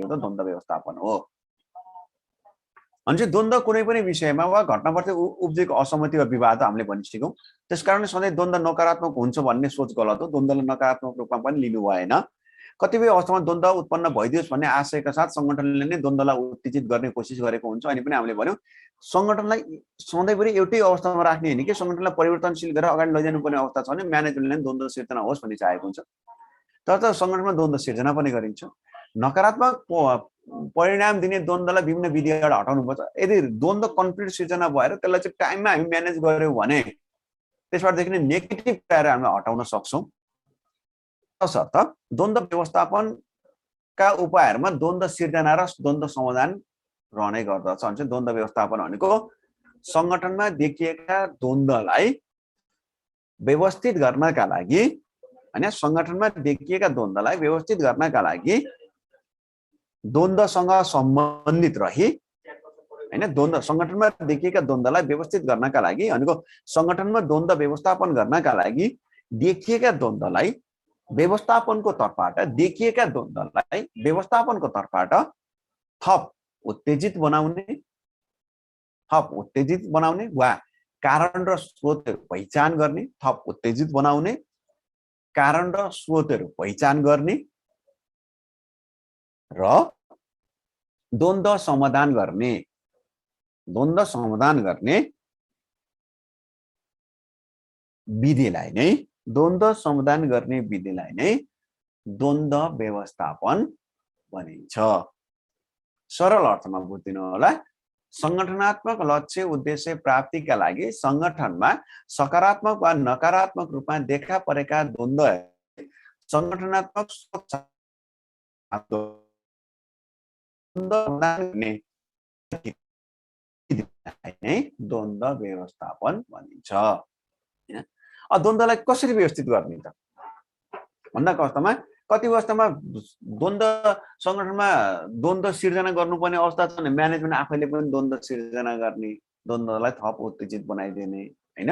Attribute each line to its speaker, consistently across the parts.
Speaker 1: भनेको त द्वन्द्व व्यवस्थापन हो। अनि द्वन्द्व कुनै पनि विषयमा वा घटनाप्रति उब्जेको असहमति वा विवाद हामीले भनिसक्यौँ। त्यसकारण सधैँ द्वन्द्व नकारात्मक हुन्छ भन्ने सोच गलत हो। द्वन्द्वलाई नकारात्मक रूपमा पनि लिनु भएन। कतिपय अवस्थामा द्वन्द्व उत्पन्न भइदियोस् भन्ने आशयका साथ सङ्गठनले नै द्वन्द्वलाई उत्तेजित गर्ने कोसिस गरेको हुन्छ। अनि पनि हामीले भन्यौँ सङ्गठनलाई सधैँभरि एउटै अवस्थामा राख्ने होइन कि सङ्गठनलाई परिवर्तनशील गरेर अगाडि लैजानुपर्ने अवस्था छ भने म्यानेजमेन्टले द्वन्द्व सिर्जना होस् भन्ने चाहेको हुन्छ। तर त सङ्गठनमा द्वन्द्व सिर्जना पनि गरिन्छ। नकारात्मक परिणाम दिने द्वन्द्वलाई विभिन्न विधिबाट हटाउनुपर्छ। यदि द्वन्द्व कन्फ्लिक्ट सिर्जना भएर त्यसलाई चाहिँ टाइममा हामी म्यानेज गर्यौँ भने त्यसबाट देखिने नेगेटिभ कुराहरू हामी हटाउन सक्छौँ। तसर्थ द्वन्द्व व्यवस्थापनका उपायहरूमा द्वन्द्व सिर्जना र द्वन्द्व समाधान रहने गर्दछ। भने द्वन्द्व व्यवस्थापन भनेको सङ्गठनमा देखिएका द्वन्द्वलाई व्यवस्थित गर्नका लागि हैन सङ्गठनमा देखिएका द्वन्द्वलाई व्यवस्थित गर्नका लागि द्वन्द्वसँग सम्बन्धित रही हैन द्वन्द्व सङ्गठनमा देखिएका द्वन्द्वलाई व्यवस्थित गर्नका लागि भनेको सङ्गठनमा द्वन्द्व व्यवस्थापन गर्नका लागि देखिएका द्वन्द्वलाई व्यवस्थापनको तर्फबाट देखिएका द्वन्द्वलाई व्यवस्थापनको तर्फबाट थप उत्तेजित बनाउने वा कारण र स्रोतहरू पहिचान गर्ने थप उत्तेजित बनाउने कारण र स्रोतहरू पहिचान गर्ने र द्वन्द्व समाधान गर्ने विधिलाई नै द्वन्द्व व्यवस्थापन भनिन्छ। सरल अर्थमा बुझ्दिनु होला। सङ्गठनात्मक लक्ष्य उद्देश्य प्राप्तिका लागि सङ्गठनमा सकारात्मक वा नकारात्मक रूपमा देखा परेका द्वन्द्व सङ्गठनात्मक द्वन्द्व व्यवस्थापन भनिन्छ। द्वन्द्वलाई कसरी व्यवस्थित गर्ने त भन्दाको अवस्थामा कति अवस्थामा द्वन्द्व सङ्गठनमा द्वन्द्व सिर्जना गर्नुपर्ने अवस्था छ भने म्यानेजमेन्ट आफैले पनि द्वन्द्व सिर्जना गर्ने द्वन्द्वलाई थप उत्तेजित बनाइदिने हैन।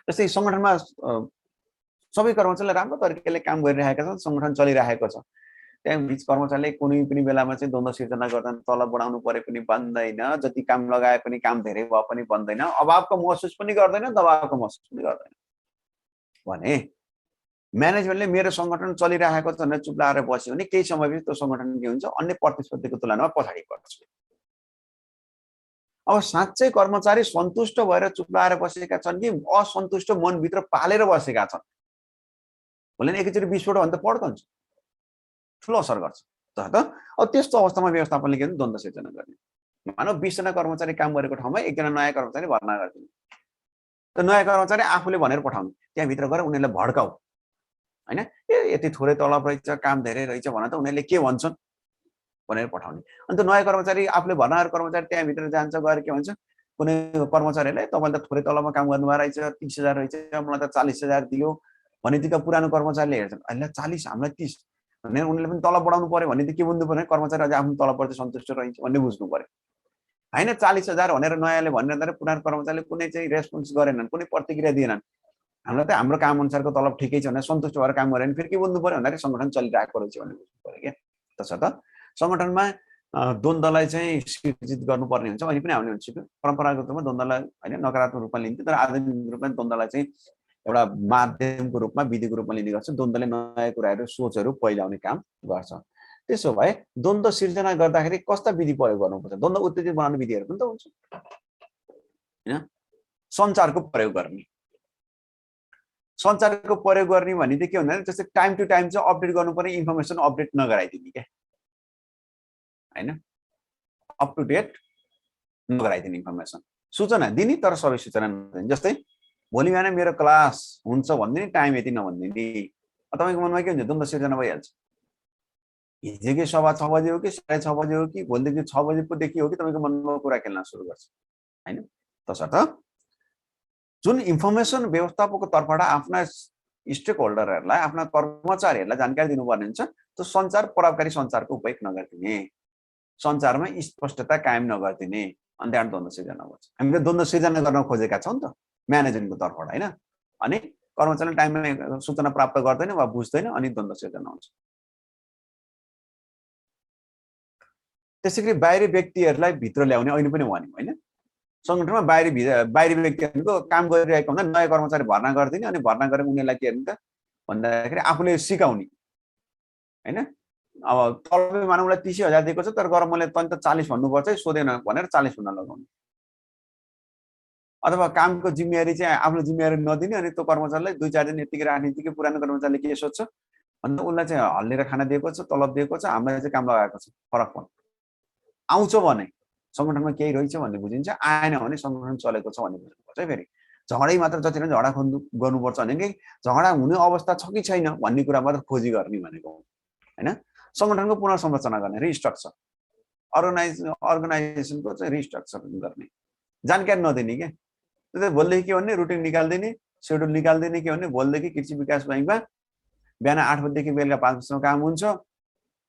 Speaker 1: जस्तै सङ्गठनमा सबै कर्मचारीले राम्रो तरिकाले काम गरिरहेका छन् सङ्गठन चलिरहेको छ त्यहाँ बीच कर्मचारीले कुनै पनि बेलामा चाहिँ द्वन्द्व सिर्जना गर्दा तलब बढाउनु परे पनि बन्दैन जति काम लगाए पनि काम धेरै भए पनि बन्दैन अभावको महसुस पनि गर्दैन दबावको महसुस पनि गर्दैन भने म्यानेजमेन्टले मेरो सङ्गठन चलिरहेको छ भनेर चुप लागेर बस्यो भने केही समयपछि त्यो सङ्गठन के हुन्छ अन्य प्रतिस्पर्धीको तुलनामा पछाडि पर्छ। अब साँच्चै कर्मचारी सन्तुष्ट भएर चुप लागेर बसेका छन् कि असन्तुष्ट मनभित्र पालेर बसेका छन् भने एकैचोटि विस्फोट भने त पड्कन्छ ठुलो असर गर्छ। अब त्यस्तो अवस्थामा व्यवस्थापनले के द्वन्द्व सिर्जना गर्ने मानव 20 जना कर्मचारी काम गरेको ठाउँमा एकजना नयाँ कर्मचारी भर्ना गर्दिने त नयाँ कर्मचारी आफूले भनेर पठाउने त्यहाँभित्र गएर उनीहरूलाई भड्काऊ हैन यति थोरै तलब रहेछ काम धेरै रहेछ भने त उनीहरूले के भन्छन् भनेर पठाउने। अनि त नयाँ कर्मचारी आफूले भर्ना गरेको कर्मचारी त्यहाँभित्र जान्छ गएर के भन्छ कुनै कर्मचारीले तपाईँले त थोरै तलबमा काम गर्नुभएको रहेछ 30,000 रहेछ मलाई त 40,000 दियो भनेदेखि पुरानो कर्मचारीले हेर्छन् अहिले 40 हामीलाई 30 भने उनीहरूले पनि तलब बढाउनु पर्यो भने त के बुझ्नु पर्यो कर्मचारी अझै आफ्नो तलबप्रति सन्तुष्ट रहन्छ भन्ने बुझ्नु पर्यो हैन। 40,000 भनेर नयाँले भनेर पुरानो कर्मचारीले कुनै चाहिँ रेस्पोन्स गरेनन् कुनै प्रतिक्रिया दिएनन् हामीलाई त हाम्रो काम अनुसारको तलब ठिकै छ भनेर सन्तुष्ट भएर काम गरेन फेरि के बुझ्नु पर्यो भन्दाखेरि सङ्गठन चलिरहेको रहेछ भन्ने बुझ्नु पर्यो क्या। त्यसर्थ सङ्गठनमा द्वन्द्वलाई चाहिँ सिर्जित गर्नुपर्ने हुन्छ अनि पनि हामीले भन्छौँ परम्परागत रूपमा द्वन्द्वलाई हैन नकारात्मक रूपमा लिन्थ्यो तर आधुनिक रूपमा द्वन्द्वलाई चाहिँ एउटा माध्यमको रूपमा विधिको रूपमा लिने गर्छ। द्वन्द्वले नयाँ कुराहरू सोचहरू पहिलाउने काम गर्छ। त्यसो भए द्वन्द्व सिर्जना गर्दाखेरि कस्ता विधि प्रयोग गर्नुपर्छ द्वन्द्व उत्तेजित बनाउने विधिहरू पनि त हुन्छ हैन। सञ्चारको प्रयोग गर्ने भने चाहिँ के भन्दा जस्तै टाइम टु टाइम चाहिँ अपडेट गर्नुपर्ने इन्फर्मेसन अपडेट नगराइदिने क्या हैन अप टु डेट नगराइदिने इन्फर्मेसन सूचना दिने तर सबै सूचना नदिने। जस्तै भोलि बिहान मेरो क्लास हुन्छ भन्दिने टाइम यति नभन्दिने तपाईँको मनमा के हुन्छ द्वन्द्व सिर्जना भइहाल्छ। हिजोकै सभा 6 बजे हो कि 6:30 बजे हो कि भोलिदेखि 6 बजेदेखि हो कि तपाईँको मनमा कुरा खेल्न सुरु गर्छ हैन। तसर्थ जुन इन्फर्मेसन व्यवस्थापकको तर्फबाट आफ्ना स्टेक होल्डरहरूलाई आफ्ना कर्मचारीहरूलाई जानकारी दिनुपर्ने हुन्छ त्यो सञ्चार प्रभावकारी सञ्चारको उपयोग नगर्दिने सञ्चारमा स्पष्टता कायम नगर्दिने अनि त्यहाँ द्वन्द्व सिर्जना हुन्छ। हामीले द्वन्द्व सिर्जना गर्न खोजेका छौँ नि त म्यानेजमेन्टको तर्फबाट हैन अनि कर्मचारीले टाइममा सूचना प्राप्त गर्दैन वा बुझ्दैन अनि द्वन्द्व सिर्जना हुन्छ। त्यसैगरी बाहिरी व्यक्तिहरूलाई भित्र ल्याउने अहिले पनि भन्यो होइन। सङ्गठनमा बाहिरी व्यक्तिहरूको काम गरिरहेको हुँदा नयाँ कर्मचारी भर्ना गरिदिने अनि भर्ना गरेर उनीहरूलाई के हेर्नु त भन्दाखेरि आफूले सिकाउने होइन। अब तलबे मानव उसलाई 30,000 दिएको छ तर गएर मैले तँ त 40 भन्नुपर्छ है सोधेन भनेर 40 भन्न लगाउने। अथवा कामको जिम्मेवारी चाहिँ आफ्नो जिम्मेवारी नदिने अनि त्यो कर्मचारीलाई 2-4 दिन यतिकै राख्ने यतिकै पुरानो कर्मचारीले के सोध्छ भन्दा उसलाई चाहिँ हल्लिएर खाना दिएको छ तलब दिएको छ हामीलाई चाहिँ काम लगाएको छ फरक पर्छ। आउँछ भने सङ्गठनमा केही रहेछ भन्ने बुझिन्छ आएन भने सङ्गठन चलेको छ भन्ने बुझ्नुपर्छ है। फेरि झगडै मात्र जति नै झगडा खोज्नु गर्नुपर्छ भने कि झगडा हुने अवस्था छ कि छैन भन्ने कुरा मात्र खोजी गर्ने भनेको होइन। सङ्गठनको पुनर्संरचना गर्ने रिस्ट्रक्चर अर्गनाइजेसनको चाहिँ रिस्ट्रक्चर गर्ने जानकारी नदिने के त्यो चाहिँ भोलिदेखि के भन्ने रुटिन निकालिदिने सेड्युल निकालिदिने के भन्ने भोलिदेखि कृषि विकास बैङ्कमा बिहान 8 बजेदेखि बेलुका 5 बजीसम्म काम हुन्छ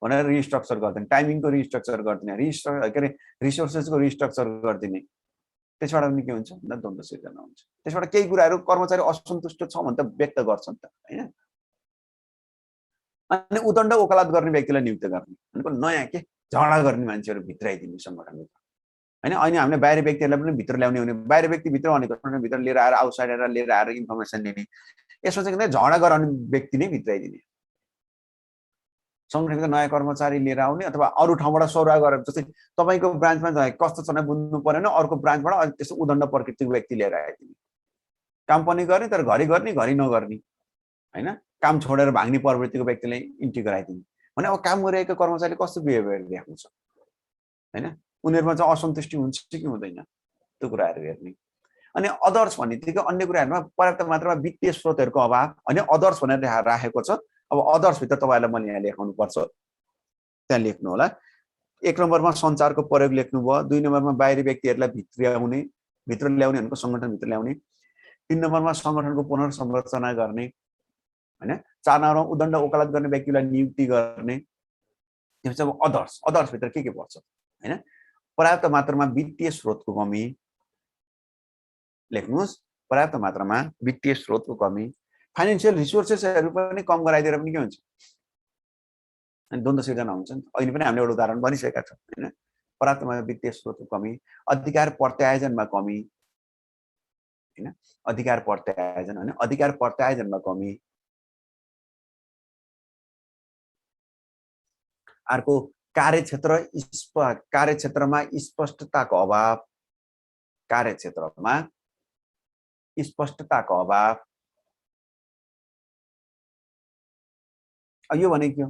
Speaker 1: भनेर रिस्ट्रक्चर गरिदिने टाइमिङको रिस्ट्रक्चर गरिदिने के अरे रिसोर्सेसको रिस्ट्रक्चर गरिदिने। त्यसबाट पनि के हुन्छ भन्दा द्वन्द्व सिर्जना हुन्छ। त्यसबाट केही कुराहरू कर्मचारी असन्तुष्ट छ भने त व्यक्त गर्छ नि त होइन। अनि उदण्ड वकालत गर्ने व्यक्तिलाई नियुक्त गर्ने भनेको नयाँ के झगडा गर्ने मान्छेहरू भित्राइदिने सङ्गठनभित्र होइन। अनि हामीले बाहिरी व्यक्तिहरूलाई पनि भित्र ल्याउने हुने बाहिरी व्यक्ति भित्र भनेको भित्र लिएर आएर आउटसाइडर लिएर आएर इन्फर्मेसन दिने यसमा चाहिँ झगडा गराउने व्यक्ति नै भित्राइदिने। सङ्गठनको नयाँ कर्मचारी लिएर आउने अथवा अरू ठाउँबाट सौरा गरेर जस्तै तपाईँको ब्रान्चमा कस्तो छ बुझ्नु परेन अर्को ब्रान्चबाट त्यस्तो उदण्ड प्रकृतिको व्यक्ति लिएर आइदिने काम पनि गर्ने तर घरि गर्ने घरि नगर्ने होइन। काम छोडेर भाग्ने प्रवृत्तिको व्यक्तिलाई इन्ट्री गराइदिने भने अब काम गरिरहेको कर्मचारीले कस्तो बिहेभियर देखाउँछ होइन। उनीहरूमा चाहिँ असन्तुष्टि हुन्छ कि हुँदैन त्यो कुराहरू हेर्ने। अनि अदर्स भन्नेबित्तिकै अन्य कुराहरूमा पर्याप्त मात्रामा वित्तीय स्रोतहरूको अभाव होइन अदर्स भनेर राखेको छ। अब अदर्सभित्र तपाईँहरूलाई मैले यहाँ लेखाउनु पर्छ त्यहाँ लेख्नु होला। 1 नम्बरमा सञ्चारको प्रयोग लेख्नुभयो 2 नम्बरमा बाहिरी व्यक्तिहरूलाई भित्र ल्याउने भनेको सङ्गठनभित्र ल्याउने 3 नम्बरमा सङ्गठनको पुनर्संरचना गर्ने होइन 4 नम्बरमा उदण्ड वकालत गर्ने व्यक्तिलाई नियुक्ति गर्ने। त्यसपछि अब अदर्सभित्र के पर्छ होइन। पर्याप्त मात्रामा वित्तीय स्रोतको कमी लेख्नुहोस् पर्याप्त मात्रामा वित्तीय स्रोतको कमी फाइनेन्सियल रिसोर्सेसहरू पनि कम गराइदिएर पनि के हुन्छ अनि द्वन्द्व सिर्जना हुन्छ नि। अहिले पनि हामीले एउटा उदाहरण भनिसकेका छौँ होइन। पर्याप्त मात्रामा वित्तीय स्रोतको कमी अधिकार प्रत्यायोजनमा कमी होइन अधिकार प्रत्यायोजनमा कमी। अर्को कार्यक्षेत्रमा स्पष्टताको अभाव यो भनेको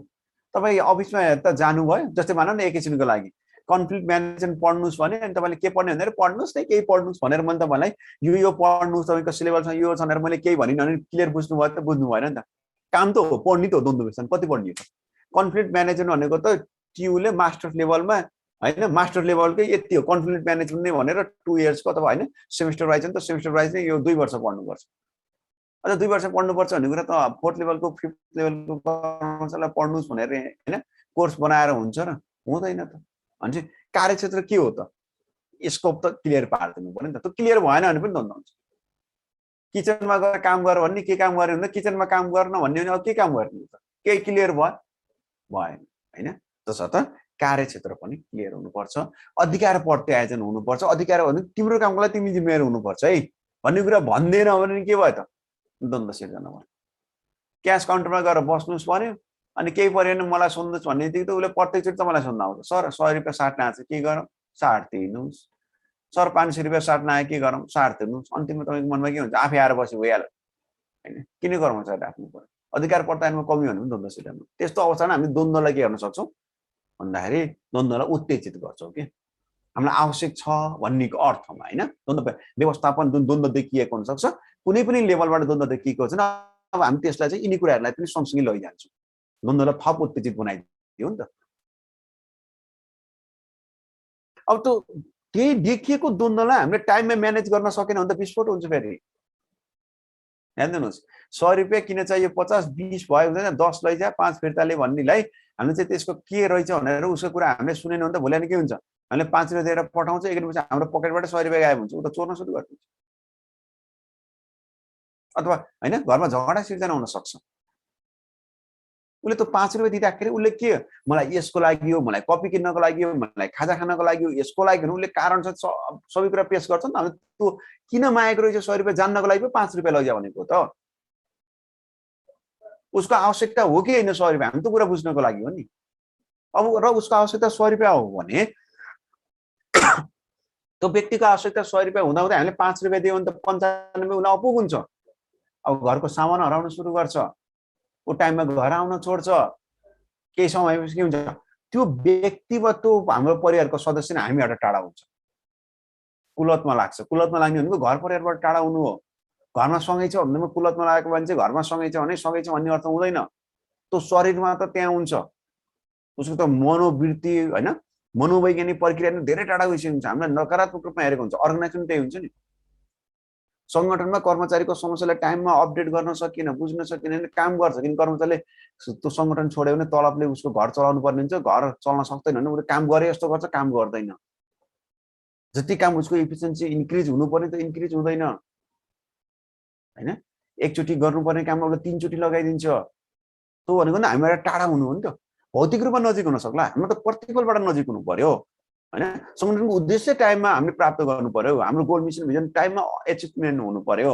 Speaker 1: तपाईँ अफिसमा त जानुभयो जस्तै भनौँ न एकैछिनको लागि कन्फ्लिक्ट म्यानेजमेन्ट पढ्नुहोस् भने अनि तपाईँले के पढ्ने भनेर पढ्नुहोस् न केही पढ्नुहोस् भनेर मैले तपाईँलाई यो पढ्नुहोस् तपाईँको सिलेबसमा यो छ भनेर मैले केही भनिनँ भने क्लियर बुझ्नुभयो त बुझ्नु भएन नि त। काम त हो पढ्ने त हो द्वन्द्व विश्लेषण कति पढ्ने हो। कन्फ्लिक्ट म्यानेजमेन्ट भनेको त ट्युले मास्टर लेभलमा होइन मास्टर लेभलकै यति हो कन्फ्लिक्ट म्यानेजमेन्ट नै भनेर 2 इयर्सको अथवा होइन सेमेस्टर वाइज नि त सेमेस्टर वाइज नै यो 2 वर्ष पढ्नुपर्छ। अझ 2 वर्ष पढ्नुपर्छ भन्ने कुरा त 4th लेभलको 5th लेभलको कर्मचारीलाई पढ्नुहोस् भनेर होइन कोर्स बनाएर हुन्छ र हुँदैन त। भने कार्यक्षेत्र के हो त स्कोप त क्लियर पारिदिनु पर्यो नि त। त्यो क्लियर भएन भने पनि द्वन्द्व हुन्छ। किचनमा गएर काम गर भन्ने के काम गर्ने भन्दा किचनमा काम गर्न भन्ने भने अब के काम गर्ने त केही क्लियर भएन होइन। त्यसर्थ कार्यक्षेत्र पनि क्लियर हुनुपर्छ अधिकार प्रत्यायोजन हुनुपर्छ। अधिकार भने तिम्रो कामको लागि तिमी जिम्मेवार हुनुपर्छ है भन्ने कुरा भन्दैन भने के भयो त द्वन्द्व सिर्जना भयो। क्यास काउन्टरमा गएर बस्नुहोस् भन्यो अनि केही परेन मलाई सोध्नुहोस् भन्ने बित्तिकै त उसले प्रत्येकचोटि त मलाई सोध्न आउँछ सर 100 रुपियाँ साट्न आएको छ के गरौँ साट दिनुहोस् सर 500 रुपियाँ साट्न आयो के गरौँ साट दिनुहोस्। अन्तिममा तपाईँको मनमा के हुन्छ आफै आएर बसी भइहाल्यो होइन। किन कर्मचारी राख्नु पर्यो अधिकार प्रत्यायोजनमा कमी भने पनि द्वन्द्व सिर्जना। त्यस्तो अवस्थामा हामी द्वन्द्वलाई के गर्न सक्छौँ भन्दाखेरि द्वन्द्वलाई उत्तेजित गर्छौँ कि हामीलाई आवश्यक छ भन्नेको अर्थमा होइन। द्वन्द्व व्यवस्थापन जुन द्वन्द्व देखिएको हुनसक्छ कुनै पनि लेभलबाट द्वन्द्व देखिएको छ अब हामी त्यसलाई चाहिँ यिनी कुराहरूलाई पनि सँगसँगै लैजान्छौँ द्वन्द्वलाई थप उत्तेजित बनाइदियो नि त। अब त्यो त्यही देखिएको द्वन्द्वलाई हामीले टाइममा म्यानेज गर्न सकेन भने त विस्फोट हुन्छ। फेरि ध्यान दिनुहोस् 100 रुपियाँ किन चाहियो 50 20 भयो हुँदैन 10 लैजा 5 फिर्ताले भन्नेलाई हामीले चाहिँ त्यसको के रहेछ भनेर उसको कुरा हामीले सुनेन भने त भोलि के हुन्छ हामीले 5 रुपियाँ दिएर पठाउँछ एक दिनपछि हाम्रो पकेटबाट 100 रुपियाँ गायब हुन्छ उ त चोर्न सुरु गर्छ अथवा होइन घरमा झगडा सिर्जना हुन सक्छ। उसले त 5 रुपियाँ दिँदाखेरि उसले के मलाई यसको लागि हो, मलाई कपी किन्नको लागि हो, मलाई खाजा खानको लागि हो, यसको लागि हो, उसले कारण सबै कुरा पेश गर्छ नि त। त्यो किन मागेको रहेछ 100 रुपियाँ जान्नको लागि पो 5 रुपियाँ लैजा भनेको त। उसको आवश्यकता हो कि होइन 100 रुपियाँ, हामी त कुरा बुझ्नको लागि हो नि। अब र उसको आवश्यकता 100 रुपियाँ हो भने त्यो व्यक्तिको आवश्यकता 100 रुपियाँ हुँदा हुँदै हामीले 5 रुपियाँ दियो भने त 95 उसलाई अपुग हुन्छ। अब घरको सामान हराउन सुरु गर्छ, ऊ टाइममा घर आउन छोड्छ, केही समयपछि के हुन्छ, त्यो व्यक्ति वा त्यो हाम्रो परिवारको सदस्य नै हामीबाट टाढा हुन्छ, कुलतमा लाग्छ। कुलतमा लाग्ने भनेको घर परिवारबाट टाढा हुनु हो। घरमा सँगै छ भन्दैमा कुलतमा लागेको मान्छे घरमा सँगै छ भने सँगै छ भन्ने अर्थ हुँदैन। त्यो शरीरमा त त्यहाँ हुन्छ, उसको त मनोवृत्ति होइन, मनोवैज्ञानिक प्रक्रिया नै धेरै टाढा गइसकेको हुन्छ। हामीलाई नकारात्मक रूपमा हेरेको हुन्छ। अर्गनाइजेसन त्यही हुन्छ नि। सङ्गठनमा कर्मचारीको समस्यालाई टाइममा अपडेट गर्न सकिएन, बुझ्न सकिएन भने काम गर्छ, किन कर्मचारीले त्यो सङ्गठन छोड्यो भने तलबले उसको घर चलाउनु पर्ने हुन्छ, घर चल्न सक्दैन भने उसले काम गरे जस्तो गर्छ, काम गर्दैन। जति काम उसको इफिसियन्सी इन्क्रिज हुनुपर्ने त इन्क्रिज हुँदैन होइन। एकचोटि गर्नुपर्ने काममा उसले 3 चोटि लगाइदिन्छ। त्यो भनेको नि हामीबाट टाढा हुनु हो नि त। भौतिक रूपमा नजिक हुन सक्ला, हाम्रो त प्रतिफलबाट नजिक हुनु पर्यो होइन। सङ्गठनको उद्देश्य टाइममा हामीले प्राप्त गर्नु पर्यो, हाम्रो गोल मिसन भिजन टाइममा एचिभमेन्ट हुनु पर्यो।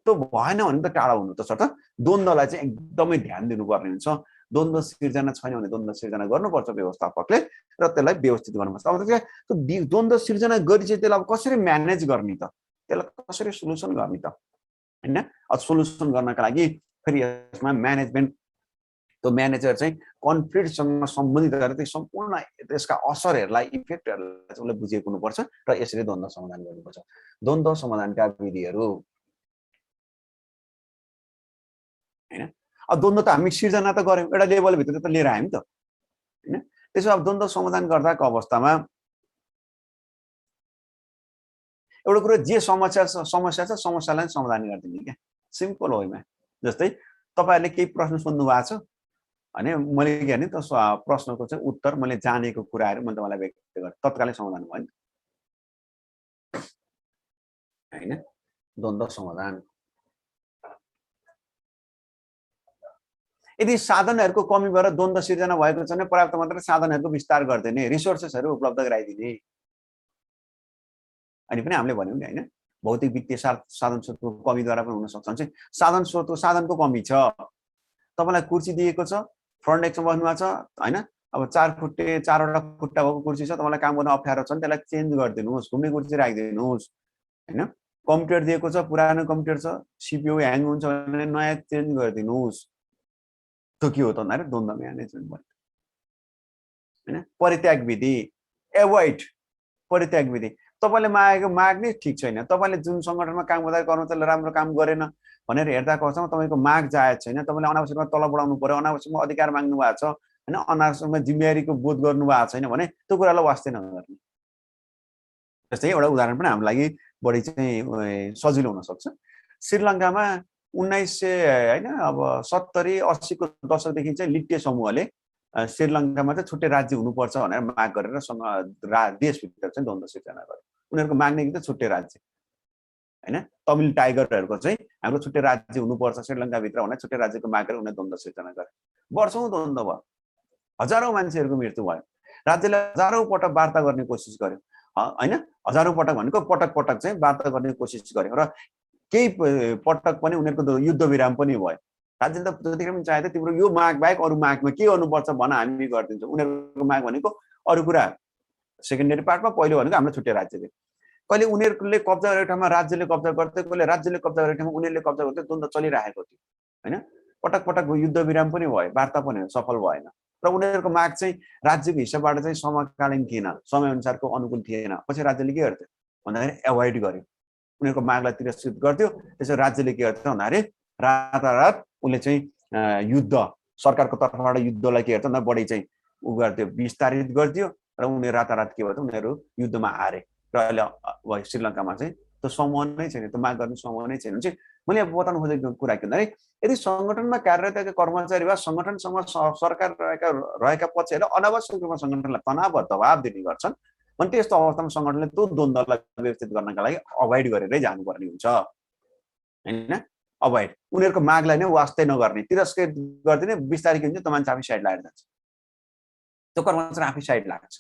Speaker 1: त्यो भएन भने त टाढा हुनु तसर्थ द्वन्द्वलाई चाहिँ एकदमै ध्यान दिनुपर्ने हुन्छ। द्वन्द्व सिर्जना छैन भने द्वन्द्व सिर्जना गर्नुपर्छ व्यवस्थापकले, र त्यसलाई व्यवस्थित गर्नुपर्छ। अब त्यो द्वन्द्व सिर्जना गरी चाहिँ त्यसलाई अब कसरी म्यानेज गर्ने त, त्यसलाई कसरी सोल्युसन गर्ने त होइन। अब सोल्युसन गर्नका लागि फेरि यसमा म्यानेजमेन्ट, त्यो म्यानेजर चाहिँ कन्फ्लिक्टसँग सम्बन्धित गरेर त्यो सम्पूर्ण त्यसका असरहरूलाई, इफेक्टहरूलाई उसले बुझेको हुनुपर्छ र यसरी द्वन्द्व समाधान गर्नुपर्छ। द्वन्द्व समाधानका विधिहरू होइन। अब द्वन्द्व त हामी सिर्जना त गऱ्यौँ, एउटा लेभलभित्र त लिएर आयौँ त होइन। त्यसो अब द्वन्द्व समाधान गर्दाको अवस्थामा एउटा कुरो, जे समस्या छ समस्यालाई समाधान गरिदिने क्या, सिम्पल वेमा। जस्तै तपाईँहरूले केही प्रश्न सोध्नु भएको छ भने मैले के गर्ने त, प्रश्नको चाहिँ उत्तर मैले जानेको कुराहरू मैले तपाईँलाई व्यक्त गरेँ, तत्कालै समाधान भयो नि होइन। द्वन्द्व समाधान यदि साधनहरूको कमी भएर द्वन्द्व सिर्जना भएको छ भने पर्याप्त मात्रै साधनहरूको विस्तार गरिदिने, रिसोर्सेसहरू उपलब्ध गराइदिने। अनि पनि हामीले भन्यौँ नि होइन, भौतिक वित्तीय साधन स्रोतको कमीद्वारा पनि हुनसक्छ भने चाहिँ साधन स्रोतको साधनको कमी छ। तपाईँलाई कुर्सी दिएको छ, फ्रन्ट डेस्कमा बस्नु भएको छ होइन, अब 4 4वटा खुट्टा भएको कुर्सी छ, तपाईँलाई काम गर्न अप्ठ्यारो छ भने त्यसलाई चेन्ज गरिदिनुहोस्, घुम्ने कुर्सी राखिदिनुहोस् होइन। कम्प्युटर दिएको छ, पुरानो कम्प्युटर छ, सिपियु ह्याङ हुन्छ भने नयाँ चेन्ज गरिदिनुहोस्। त्यो के हो त भन्दाखेरि द्वन्द्व म्यानेजमेन्ट भयो होइन। परित्याग विधि, एभोइड परित्याग विधि। तपाईँले मागेको माग नै ठिक छैन, तपाईँले जुन सङ्गठनमा काम गर्दा कर्मचारीले राम्रो काम गरेन भनेर हेर्दाको अवस्थामा तपाईँको माग जायज छैन, तपाईँले अनावश्यकमा तलब बढाउनु पर्यो, अनावश्यकमा अधिकार माग्नु भएको छ होइन, अनावश्यकमा जिम्मेवारीको बोध गर्नु भएको छैन भने त्यो कुरालाई वास्तै नगर्ने। जस्तै एउटा उदाहरण पनि हाम्रो लागि बढी चाहिँ सजिलो हुनसक्छ। श्रीलङ्कामा 1900 होइन अब 70-80 को दशकदेखि चाहिँ लिट्टे समूहले श्रीलङ्कामा चाहिँ छुट्टै राज्य हुनुपर्छ भनेर माग गरेर देशभित्र चाहिँ द्वन्द्व सिर्जना गर्यो। उनीहरूको माग्ने कि त छुट्टै राज्य होइन। तमिल टाइगरहरूको चाहिँ हाम्रो छुट्टै राज्य हुनुपर्छ श्रीलङ्काभित्र भनेर छुट्टै राज्यको माग गरेर उनीहरूले द्वन्द्व सिर्जना गरे। वर्षौँ द्वन्द्व भयो, हजारौँ मान्छेहरूको मृत्यु भयो। राज्यले हजारौँ पटक वार्ता गर्ने कोसिस गर्यो होइन, हजारौँ पटक भनेको पटक पटक चाहिँ वार्ता गर्ने कोसिस गर्यो र केही पटक पनि उनीहरूको युद्ध विराम पनि भयो। राज्यले त जतिखेर पनि चाहे तिम्रो यो माग बाहेक अरू मागमा के गर्नुपर्छ भन, हामी गरिदिन्छौँ। उनीहरूको माग भनेको अरू कुरा सेकेन्डरी पार्टमा, पहिलो भनेको हाम्रो छुट्टै राज्य दियो। कहिले उनीहरूले कब्जा गरेको ठाउँमा राज्यले कब्जा गर्दै, कहिले राज्यले कब्जा गरेको ठाउँमा उनीहरूले कब्जा गर्दै, द्वन्द्व चलिरहेको थियो होइन। पटक पटक युद्ध विराम पनि भयो, वार्ता पनि सफल भएन र उनीहरूको माग चाहिँ राज्यको हिसाबबाट चाहिँ समकालीन थिएन, समयअनुसारको अनुकूल थिएन। पछि राज्यले के गर्थ्यो भन्दाखेरि एभोइड गर्यो, उनीहरूको मागलाई तिरस्कृत गर्थ्यो। त्यसो राज्यले के गर्थ्यो भन्दाखेरि रातारात उसले चाहिँ युद्ध, सरकारको तर्फबाट युद्धलाई के गर्थ्यो भन्दा बढी चाहिँ उ गर्थ्यो, विस्तारित गर्थ्यो र उनीहरू रातारात के भयो, उनीहरू युद्धमा हारे। र अहिले श्रीलङ्कामा चाहिँ त्यो समूह नै छैन, त्यो माग गर्ने समूह नै छैन। चाहिँ मैले अब बताउनु खोजेको कुरा के भन्दाखेरि यदि सङ्गठनमा कार्यरत कर्मचारी वा सङ्गठनसँग सरकार रहेका पक्षहरू अनावश्यक रूपमा सङ्गठनलाई तनाव वा दबाब दिने गर्छन् भने त्यस्तो अवस्थामा सङ्गठनले त्यो द्वन्द्वलाई व्यवस्थित गर्नका लागि अभोइड गरेरै जानुपर्ने हुन्छ होइन। अभोइड, उनीहरूको मागलाई नै वास्तै नगर्ने, तिरस्कृत गरिदिने, बिस्तारै के हुन्छ त्यो मान्छे आफै साइड लागेर जान्छ, त्यो कर्मचारी आफै साइड लाग्छ।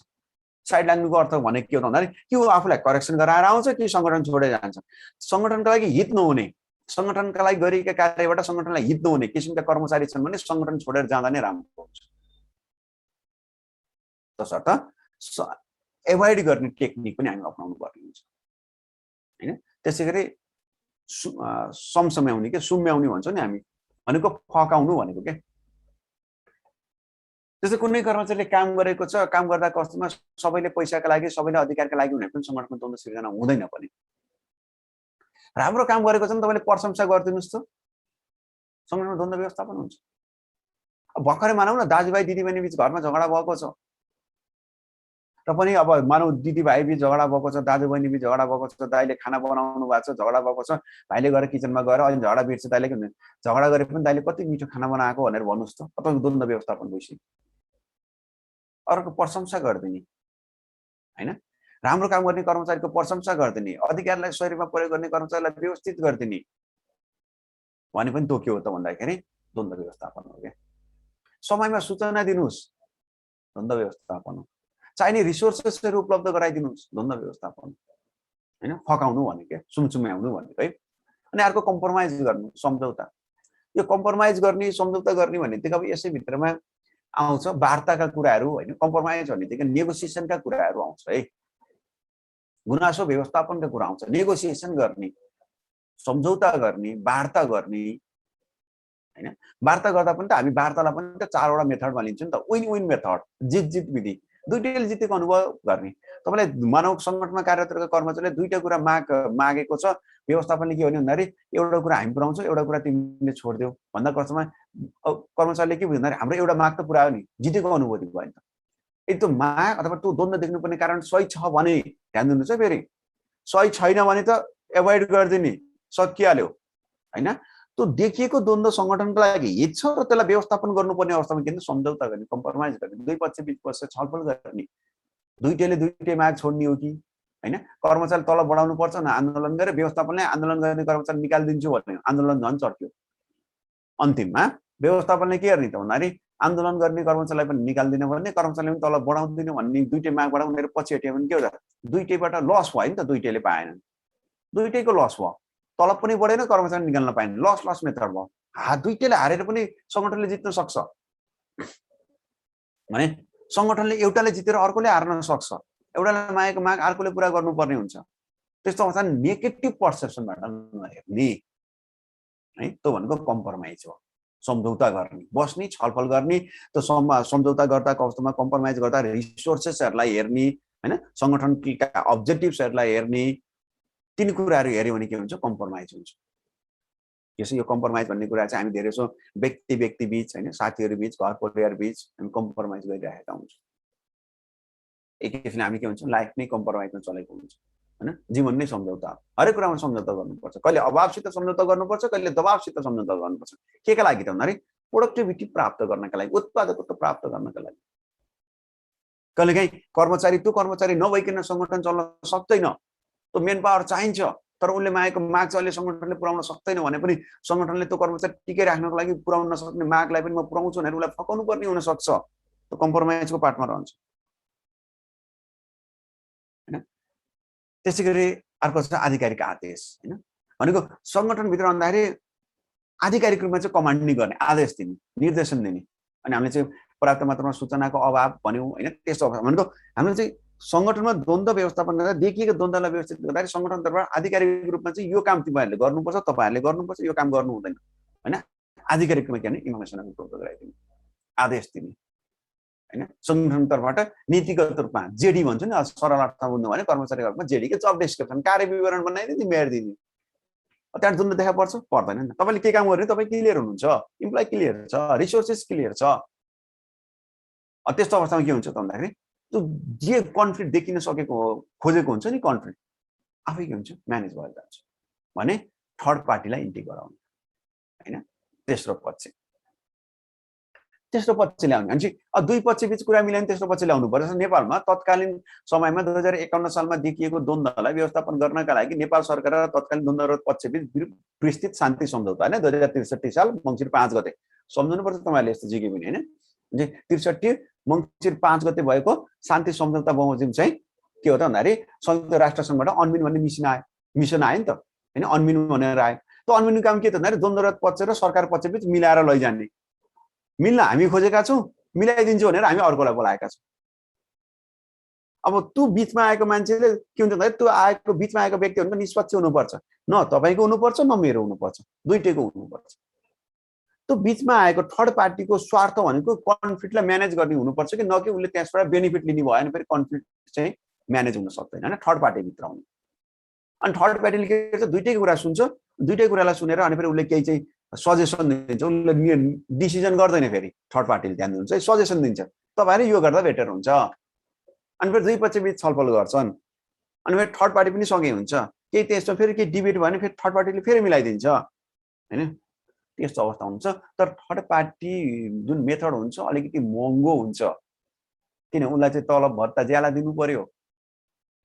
Speaker 1: साइड लाग्नुको अर्थ भनेको के हो त भन्दाखेरि कि ऊ आफूलाई करेक्सन गराएर आउँछ कि सङ्गठन छोडेर जान्छ। सङ्गठनका लागि हित नहुने, सङ्गठनका लागि गरिएका कार्यबाट सङ्गठनलाई हित नहुने किसिमका कर्मचारी छन् भने सङ्गठन छोडेर जाँदा नै राम्रो हुन्छ। तसर्थ एभोइड गर्ने टेक्निक पनि हामी अपनाउनु पर्ने हुन्छ हैन। त्यसै गरी समसम्याउने के सुम्याउने भन्छौँ नि हामी, भनेको फकाउनु भनेको के। त्यसै कुनै कर्मचारीले काम गरेको छ, काम गर्दा कस्तोमा सबैले पैसाका लागि सबैले अधिकारका लागि हुने पनि सङ्गठनमा द्वन्द्व सिर्जना हुँदैन पनि। राम्रो काम गरेको छ भने तपाईँले प्रशंसा गरिदिनुहोस् त, सङ्गठनमा द्वन्द्व व्यवस्थापन हुन्छ। भर्खरै मानौँ न दाजुभाइ दिदीबहिनी बीच घरमा झगडा भएको छ र पनि अब मानौ दिदीभाइ बीच झगडा भएको छ, दाजुबहिनी बीच झगडा भएको छ, दाइले खाना बनाउनु भएको छ, झगडा भएको छ, भाइले गएर किचनमा गएर अहिले झगडा बिर्छ, दाइले के भन्छ झगडा गरे पनि दाइले कति मिठो खाना बनाएको भनेर भन्नुहोस् त, तपाईँको द्वन्द्व व्यवस्थापन भइसक्यो। अर्को प्रशंसा गरिदिने हैन, राम्रो काम गर्ने कर्मचारीको प्रशंसा गरिदिने, अधिकारलाई सही रूपमा प्रयोग गर्ने कर्मचारीलाई व्यवस्थित गरिदिने भने पनि त्यो के हो त भन्दाखेरि द्वन्द्व व्यवस्थापन हो क्या। समयमा सूचना दिनुहोस्, द्वन्द्व व्यवस्थापन हो। चाहिने रिसोर्सेसहरू उपलब्ध गराइदिनुहोस्, द्वन्द्व व्यवस्थापन हैन। फकाउनु भनेको के, सुमसुम्याउनु भनेको है। अनि अर्को कम्प्रोमाइज गर्नु, सम्झौता। यो कम्प्रोमाइज गर्ने सम्झौता गर्ने भनेदेखि अब यसै भित्रमा आउँछ वार्ताका कुराहरू हैन। कम्प्रोमाइज भनेदेखि नेगोसिएसनका कुराहरू आउँछ है, गुनासो व्यवस्थापनका कुरा आउँछ, नेगोसिएसन गर्ने, सम्झौता गर्ने, वार्ता गर्ने हैन। वार्ता गर्दा पनि त हामी वार्तालाई पनि त चारवटा मेथडमा लिन्छौँ नि त, विन विन मेथड, जित जित विधि, दुईटैले जितेको अनुभव गर्ने। तपाईँलाई मानव सङ्गठनमा कार्यरत रहेको कर्मचारीले दुईटा कुरा मागेको छ, व्यवस्थापनले के भन्यो भन्दाखेरि एउटा कुरा हामी पुऱ्याउँछौँ, एउटा कुरा तिमीले छोडिदेऊ भन्दा कस्तोमा कर्मचारीले के बुझ्यो भन्दाखेरि हाम्रो एउटा माग त पुऱ्यायो नि, जितेको अनुभूति भयो नि त। यदि त्यो माग अथवा त्यो द्वन्द्व देख्नुपर्ने कारण सही छ भने ध्यान दिनुहोस् है, फेरि सही छैन भने त एभोइड गरिदिने, सकिहाल्यो हैन। त्यो देखिएको द्वन्द्व सङ्गठनको लागि हित छ र त्यसलाई व्यवस्थापन गर्नुपर्ने अवस्थामा के भन्छ सम्झौता गर्ने, कम्प्रोमाइज गर्ने, दुई पक्ष बीच बसेर छलफल गर्ने, दुईटैले दुईटै माग छोड्ने हो कि हैन। कर्मचारी तल बढाउनु पर्छ न, आन्दोलन गरेर व्यवस्थापनले आन्दोलन गर्ने कर्मचारी निकालिदिन्छु भन्ने आन्दोलन झन् चर्क्यो। अन्तिममा व्यवस्थापनले के गर्ने त भन्दाखेरि आन्दोलन गर्ने कर्मचारीलाई पनि निकाल्दिन भन्ने, कर्मचारीले पनि तल बढाउँदिन भन्ने, दुईटै मागबाट उनीहरू पछि हट्यो भने के हुन्छ, दुईटैबाट लस भयो नि त, दुईटैले पाएनन्, दुईटैको लस भयो, तलब पनि बढेन, कर्मचारी निकाल्न पाएन, लस लस मेथड भयो। दुईटैले हारेर पनि सङ्गठनले जित्न सक्छ भने सङ्गठनले एउटाले जितेर अर्कोले हार्न सक्छ, एउटाले मागेको माग अर्कोले पुरा गर्नुपर्ने हुन्छ। त्यस्तो अवस्था नेगेटिभ पर्सेप्सनबाट नहेर्ने है, त्यो भनेको कम्प्रोमाइज हो। सम्झौता गर्ने, बस्ने, छलफल गर्ने, त्यो सम्झौता गर्दाको अवस्थामा कम्प्रोमाइज गर्दा रिसोर्सेसहरूलाई हेर्ने हैन, सङ्गठनका अब्जेक्टिभ्सहरूलाई हेर्ने, तीन कुराहरू हेर्यो भने के हुन्छ, कम्प्रोमाइज हुन्छ। यसो यो कम्प्रोमाइज भन्ने कुरा चाहिँ हामी धेरै जसो व्यक्ति व्यक्ति बीच हैन, साथीहरू बीच, घर परिवार बीच हामी कम्प्रोमाइज गरिरहेका हुन्छौँ। एक किसिमले हामी के भन्छौँ, लाइफ नै कम्प्रोमाइजमा चलेको हुन्छ हैन। जीवन नै सम्झौता, हरेक कुरामा सम्झौता गर्नुपर्छ, कहिले अभावसित सम्झौता गर्नुपर्छ, कहिले दबावसित सम्झौता गर्नुपर्छ। केका लागि त भन्दाखेरि प्रोडक्टिभिटी प्राप्त गर्नका लागि, उत्पादकता प्राप्त गर्नका लागि। कहिलेकाहीँ कर्मचारी त्यो कर्मचारी नभइकन सङ्गठन चल्न सक्दैन, त्यो मेन पावर चाहिन्छ, तर उनले मागेको माग चाहिँ अहिले सङ्गठनले पुऱ्याउन सक्दैन भने पनि सङ्गठनले त्यो कर्मचारी टिकै राख्नको लागि पुऱ्याउन नसक्ने मागलाई पनि म पुऱ्याउँछु भनेर उसलाई फकाउनु पर्ने हुनसक्छ, त्यो कम्प्रोमाइजको पार्टमा रहन्छ हैन। त्यसै गरी अर्को छ आधिकारिक आदेश हैन, भनेको सङ्गठनभित्र भन्दाखेरि आधिकारिक रूपमा चाहिँ कमान्ड नै गर्ने, आदेश दिने, निर्देशन दिने। अनि हामीले चाहिँ पर्याप्त मात्रामा सूचनाको अभाव भन्यौँ हैन। त्यस्तो भनेको हामीले चाहिँ सङ्गठनमा द्वन्द्व व्यवस्थापन गर्दा देखिएको द्वन्द्वलाई व्यवस्थित गर्दाखेरि सङ्गठनतर्फबाट आधिकारिक रूपमा चाहिँ यो काम तिमीहरूले गर्नुपर्छ, तपाईँहरूले गर्नुपर्छ, यो काम गर्नु हुँदैन हैन। आधिकारिक रूपमा के भने इन्फर्मेसन उपलब्ध गराइदिने, आदेश दिने हैन। सङ्गठनतर्फबाट नीतिगत रूपमा जेडी भन्छ नि, सरल अर्थमा बुझ्नु भने कर्मचारीको हकमा जेडी के जब डिस्क्रिप्सन, कार्य विवरण बनाइदिने, जिम्मेवारी दिने। त्यहाँ द्वन्द्व देखा पर्छ, पर्दैन नि। तपाईँले के काम गर्ने, तपाईँ क्लियर हुनुहुन्छ, इम्प्लोइ क्लियर छ, रिसोर्सेस क्लियर छ। त्यस्तो अवस्थामा के हुन्छ त भन्दाखेरि त्यो जे कन्फ्लिक्ट देखिन सकेको खोजेको हुन्छ नि, कन्फ्लिक्ट आफै के हुन्छ, म्यानेज भएर जान्छ भने थर्ड पार्टीलाई इन्ट्री गराउने हैन। तेस्रो पक्ष, तेस्रो पक्ष ल्याउने अनि दुई पक्ष बीच कुरा मिलाउने तेस्रो पक्ष ल्याउनु पर्छ। नेपालमा तत्कालीन समयमा 2051 सालमा देखिएको द्वन्द्वलाई व्यवस्थापन गर्नका लागि नेपाल सरकार र तत्कालीन द्वन्द्वरत पक्ष बीच विस्तृत शान्ति सम्झौता हैन 2063 साल मङ्सिर 5 गते सम्झनुपर्छ तपाईहरुले यस्तो जिके पनि हैन। 63 मङ्सिर 5 गते भएको शान्ति सम्झौता बमोजिम चाहिँ के हो त भन्दाखेरि संयुक्त राष्ट्र संघबाट अनमिन भन्ने मिसन आयो नि त हैन। अनमिन भनेर आयो। त्यो अनमिन काम के त भन्दाखेरि द्वन्द्वरत पक्ष र सरकार पक्ष बीच मिलाएर लैजाने। मिल्न हामी खोजेका छौं, मिलाइदिन्छु भनेर हामी अर्कोलाई बोलाएका छौं। अब त्यो बीचमा आएको मान्छेले के हुन्छ भन्दाखेरि त्यो आएको बीचमा आएको व्यक्तिहरु निष्पक्ष हुनुपर्छ। न तपाईको हुनुपर्छ न मेरो हुनुपर्छ, दुईटैको हुनुपर्छ। त्यो बीचमा आएको थर्ड पार्टीको स्वार्थ भनेको कन्फ्लिक्टलाई म्यानेज गर्ने हुनुपर्छ कि न कि उले त्यसबाट बेनिफिट लिने भएन फेरि कन्फ्लिक्ट चाहिँ म्यानेज हुन सक्दैन हैन। थर्ड पार्टी भित्र आउने अनि थर्ड पार्टीले के गर्छ दुईटैको कुरा सुन्छ, दुईटै कुरालाई सुनेर अनि फेरि उले केही चाहिँ सजेसन दिन्छ। उले डिसिजन गर्दैन फेरि थर्ड पार्टीले ध्यान दिन्छ सजेसन दिन्छ तपाईहरु यो गर्दा बेटर हुन्छ। अनि फेरि दुई पक्ष बीच छलफल गर्छन् अनि फेरि थर्ड पार्टी पनि सँगै हुन्छ। केही त्यसमा फेरि के डिबेट भयो भने फेरि थर्ड पार्टीले फेरि मिलाइदिन्छ हैन। त्यस्तो अवस्था हुन्छ। तर थर्ड पार्टी जुन मेथड हुन्छ अलिकति महँगो हुन्छ किन उनलाई चाहिँ तलब भत्ता ज्याला दिनु पर्यो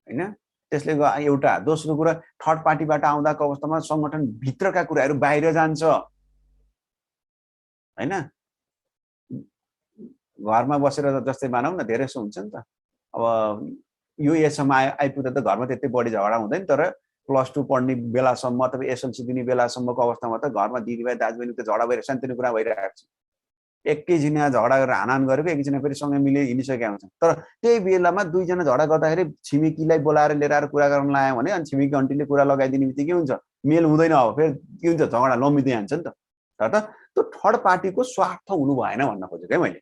Speaker 1: हैन। त्यसले एउटा दोस्रो कुरा थर्ड पार्टीबाट आउँदाको अवस्थामा संगठन भित्रका कुराहरु बाहिर जान्छ हैन। घरमा बसेर जस्तै मानौ न धेरै सो हुन्छ नि त। अब यो एसम्म आइपुग्दा त घरमा त्यति बढी झगडा हुँदैन तर प्लस 2 पढ्ने बेलासम्म अथवा एसएलसी दिने बेलासम्मको अवस्थामा त घरमा दिदीभाइ दाजुभाइको झगडा भएर सानोतिनो कुरा भइरहेको छ। एकैजना झगडा गरेर हानाहान गरेको एकजना फेरि सँगै मिले हिँडिसकेका हुन्छन्। तर त्यही बेलामा दुईजना झगडा गर्दाखेरि छिमेकीलाई बोलाएर लिएर आएर कुरा गर्न लायो भने अनि छिमेकी आन्टीले कुरा लगाइदिने बित्तिकै हुन्छ मेल हुँदैन। अब फेरि के हुन्छ झगडा लम्बिँदै जान्छ नि त। तर त्यो थर्ड पार्टीको स्वार्थ हुनु भएन भन्न खोजेको है मैले।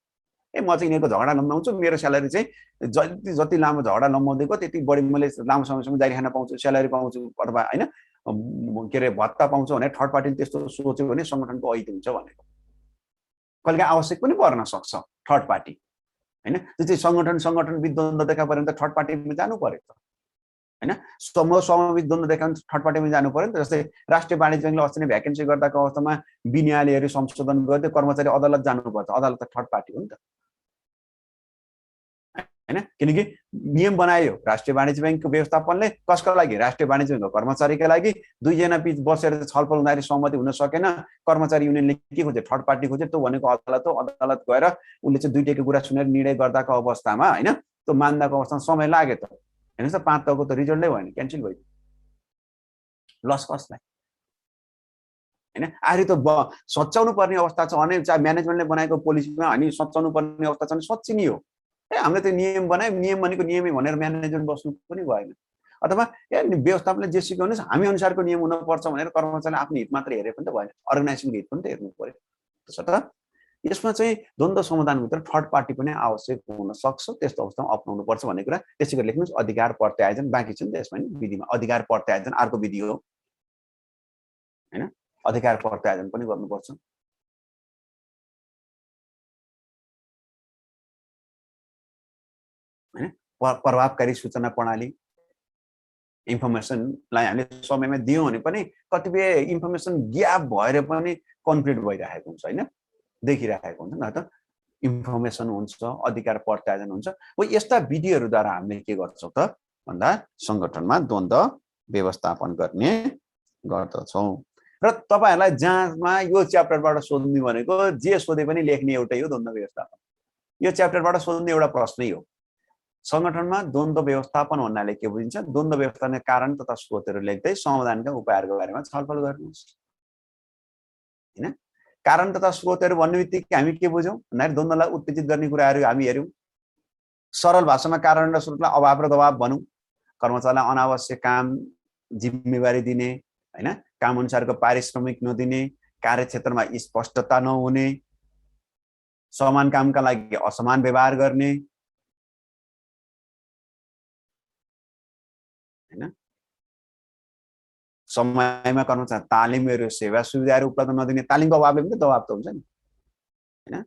Speaker 1: म चाहिँ यिनीहरुको झगडा लम्बाउँछु, मेरो स्यालेरी चाहिँ जति लामो झगडा लम्बाउँदै गयो त्यति बढी मैले लामो समयसम्म जारी खान पाउँछु, स्यालेरी पाउँछु अथवा हैन के रे भत्ता पाउँछु भने थर्ड पार्टीले त्यस्तो सोच्यो भने संगठनको ऐति हुन्छ भनेको। कहिले आवश्यक पनि पर्न सक्छ थर्ड पार्टी हैन। त्यो चाहिँ संगठन बीच द्वन्द्व देखा पर्यो भने त थर्ड पार्टीमा जानु पर्यो त हैन। समूह बीच द्वन्द्व देखा थर्ड पार्टीमा जानु पर्यो नि त। जस्तै राष्ट्रिय वाणिज्य बैंकले अस्ति नै भ्याकेन्सी गर्दाको अवस्थामा बिनियालीहरु संशोधन गर्दै कर्मचारी अदालत जानुपर्छ। अदालत त थर्ड पार्टी हो नि त हैन। किनकि नियम बनायो राष्ट्रिय वाणिज्य बैंकको व्यवस्थापनले कसका लागि राष्ट्रिय वाणिज्य बैंकको कर्मचारीका लागि। दुईजना बीच बसेर छलफल हुँदाखेरि सहमति हुन सकेन, कर्मचारी युनियनले के खोज्यो थर्ड पार्टी खोज्यो। त्यो भनेको अदालत हो। अदालत गएर उले चाहिँ दुईटैको कुरा सुनेर निर्णय गर्दाको अवस्थामा हैन त्यो मान्दाको अवस्थामा समय लाग्यो त हेर्नुस् त 5 तको त रिजल्टै भएन, क्यान्सल भयो। लस कसलाई हैन। आखिर त सच्याउनु पर्ने अवस्था छ भने चाहिँ म्यानेजमेन्टले बनाएको पोलिसीमा हामी सच्याउनु पर्ने अवस्था छ भने सच्चिने हो। हामीले त्यो नियम बनाए नियम भनेको नियमै भनेर म्यानेजमेन्ट बस्नु पनि भएन। अथवा व्यवस्थापनले जे सिकाउनुस् हामी अनुसारको नियम हुनुपर्छ भनेर कर्मचारीले आफ्नो हित मात्र हेरे पनि त भएन, अर्गनाइजेसनको हित पनि त हेर्नु पर्यो। त्यसर्थ यसमा चाहिँ द्वन्द्व समाधानभित्र थर्ड पार्टी पनि आवश्यक हुन सक्छ। त्यस्तो अवस्थामा अपनाउनु पर्छ भन्ने कुरा त्यसै गरी लेख्नुस्। अधिकार प्रत्यायोजन बाँकी छ नि त्यसमा नि विधिमा। अधिकार प्रत्यायोजन अर्को विधि हो हैन। अधिकार प्रत्यायोजन पनि गर्नुपर्छ हैन। प्रभावकारी सूचना प्रणाली इन्फर्मेसनलाई हामीले समयमा दियौं भने पनि कतिपय इन्फर्मेसन ग्याप भएर पनि कन्फ्लिक्ट भइरहेको हुन्छ हैन, देखिरहेको हुन्छ न त। इन्फर्मेसन हुन्छ, अधिकार प्रत्यायोजन हुन्छ। हो यस्ता विधिहरुद्वारा हामीले के गर्छौं त भन्दा संगठनमा द्वन्द्व व्यवस्थापन गर्ने गर्दछौं। र तपाईहरुलाई जाँचमा यो च्याप्टरबाट सोध्ने भनेको जे सोधे पनि लेख्ने एउटै हो द्वन्द्व व्यवस्थापन। यो च्याप्टरबाट सोध्ने एउटा प्रश्नै हो। संगठनमा द्वन्द्व व्यवस्थापन भन्नाले के बुझिन्छ? द्वन्द्व व्यवस्थापनका कारण तथा स्रोतहरु लेख्दै समाधानका उपायहरुको बारेमा छलफल गर्नुहोस् हैन। कारण तथा स्रोतहरु भन्ने बित्तिकै हामी के बुझौं भन्दाखेरि द्वन्द्वलाई उत्तेजित गर्ने कुराहरु हामी हेर्यौं। सरल भाषामा कारण र स्रोतलाई अभाव र दबाव भनौं। कर्मचारीलाई अनावश्यक काम जिम्मेवारी दिने हैन, काम अनुसारको पारिश्रमिक नदिने, कार्यक्षेत्रमा स्पष्टता नहुने, समान कामका लागि असमान व्यवहार गर्ने हैन, समयमा कर्मचारी तालिमहरु सेवा सुविधाहरु उपलब्ध नदिने। तालिमको अभावले पनि दबाव त हुन्छ नि हैन।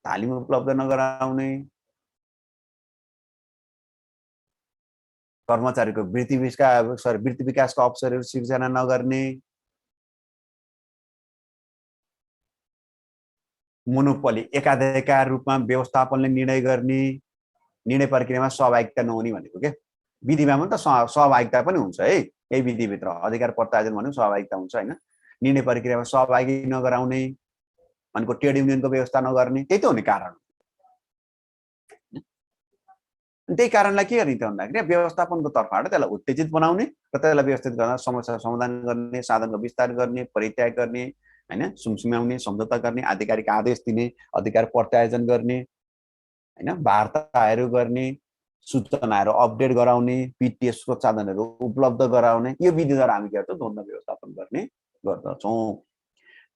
Speaker 1: तालिम उपलब्ध नगराउने, कर्मचारीको वृत्ति विकासको अवसरहरु सिर्जना नगर्ने, मोनोपोली एकाधिकार रूपमा व्यवस्थापनले निर्णय गर्ने, निर्णय प्रक्रियामा सहभागिता नहुने भनेको के विधिमा पनि त सहभागिता पनि हुन्छ है। यही विधिभित्र अधिकार प्रत्यायोजन भन्नु सहभागिता हुन्छ हैन। निर्णय प्रक्रियामा सहभागी नगराउने भनेको ट्रेड युनियनको व्यवस्था नगर्ने, त्यही त हो नि कारण। त्यही कारणलाई के गर्ने त भन्दाखेरि व्यवस्थापनको तर्फबाट त्यसलाई उत्तेजित बनाउने र त्यसलाई व्यवस्थित गर्न समस्या समाधान गर्ने, साधनको विस्तार गर्ने, परित्याग गर्ने हैन, सुमसुम्याउने, सम्झौता गर्ने, आधिकारिक आदेश दिने, अधिकार प्रत्यायोजन गर्ने हैन, वार्ताहरू गर्ने, सूचनाहरू अपडेट गराउने, वित्तीय स्रोत साधनहरू उपलब्ध गराउने, यो विधिद्वारा हामी के गर्छौँ द्वन्द्व व्यवस्थापन गर्ने गर्दछौँ।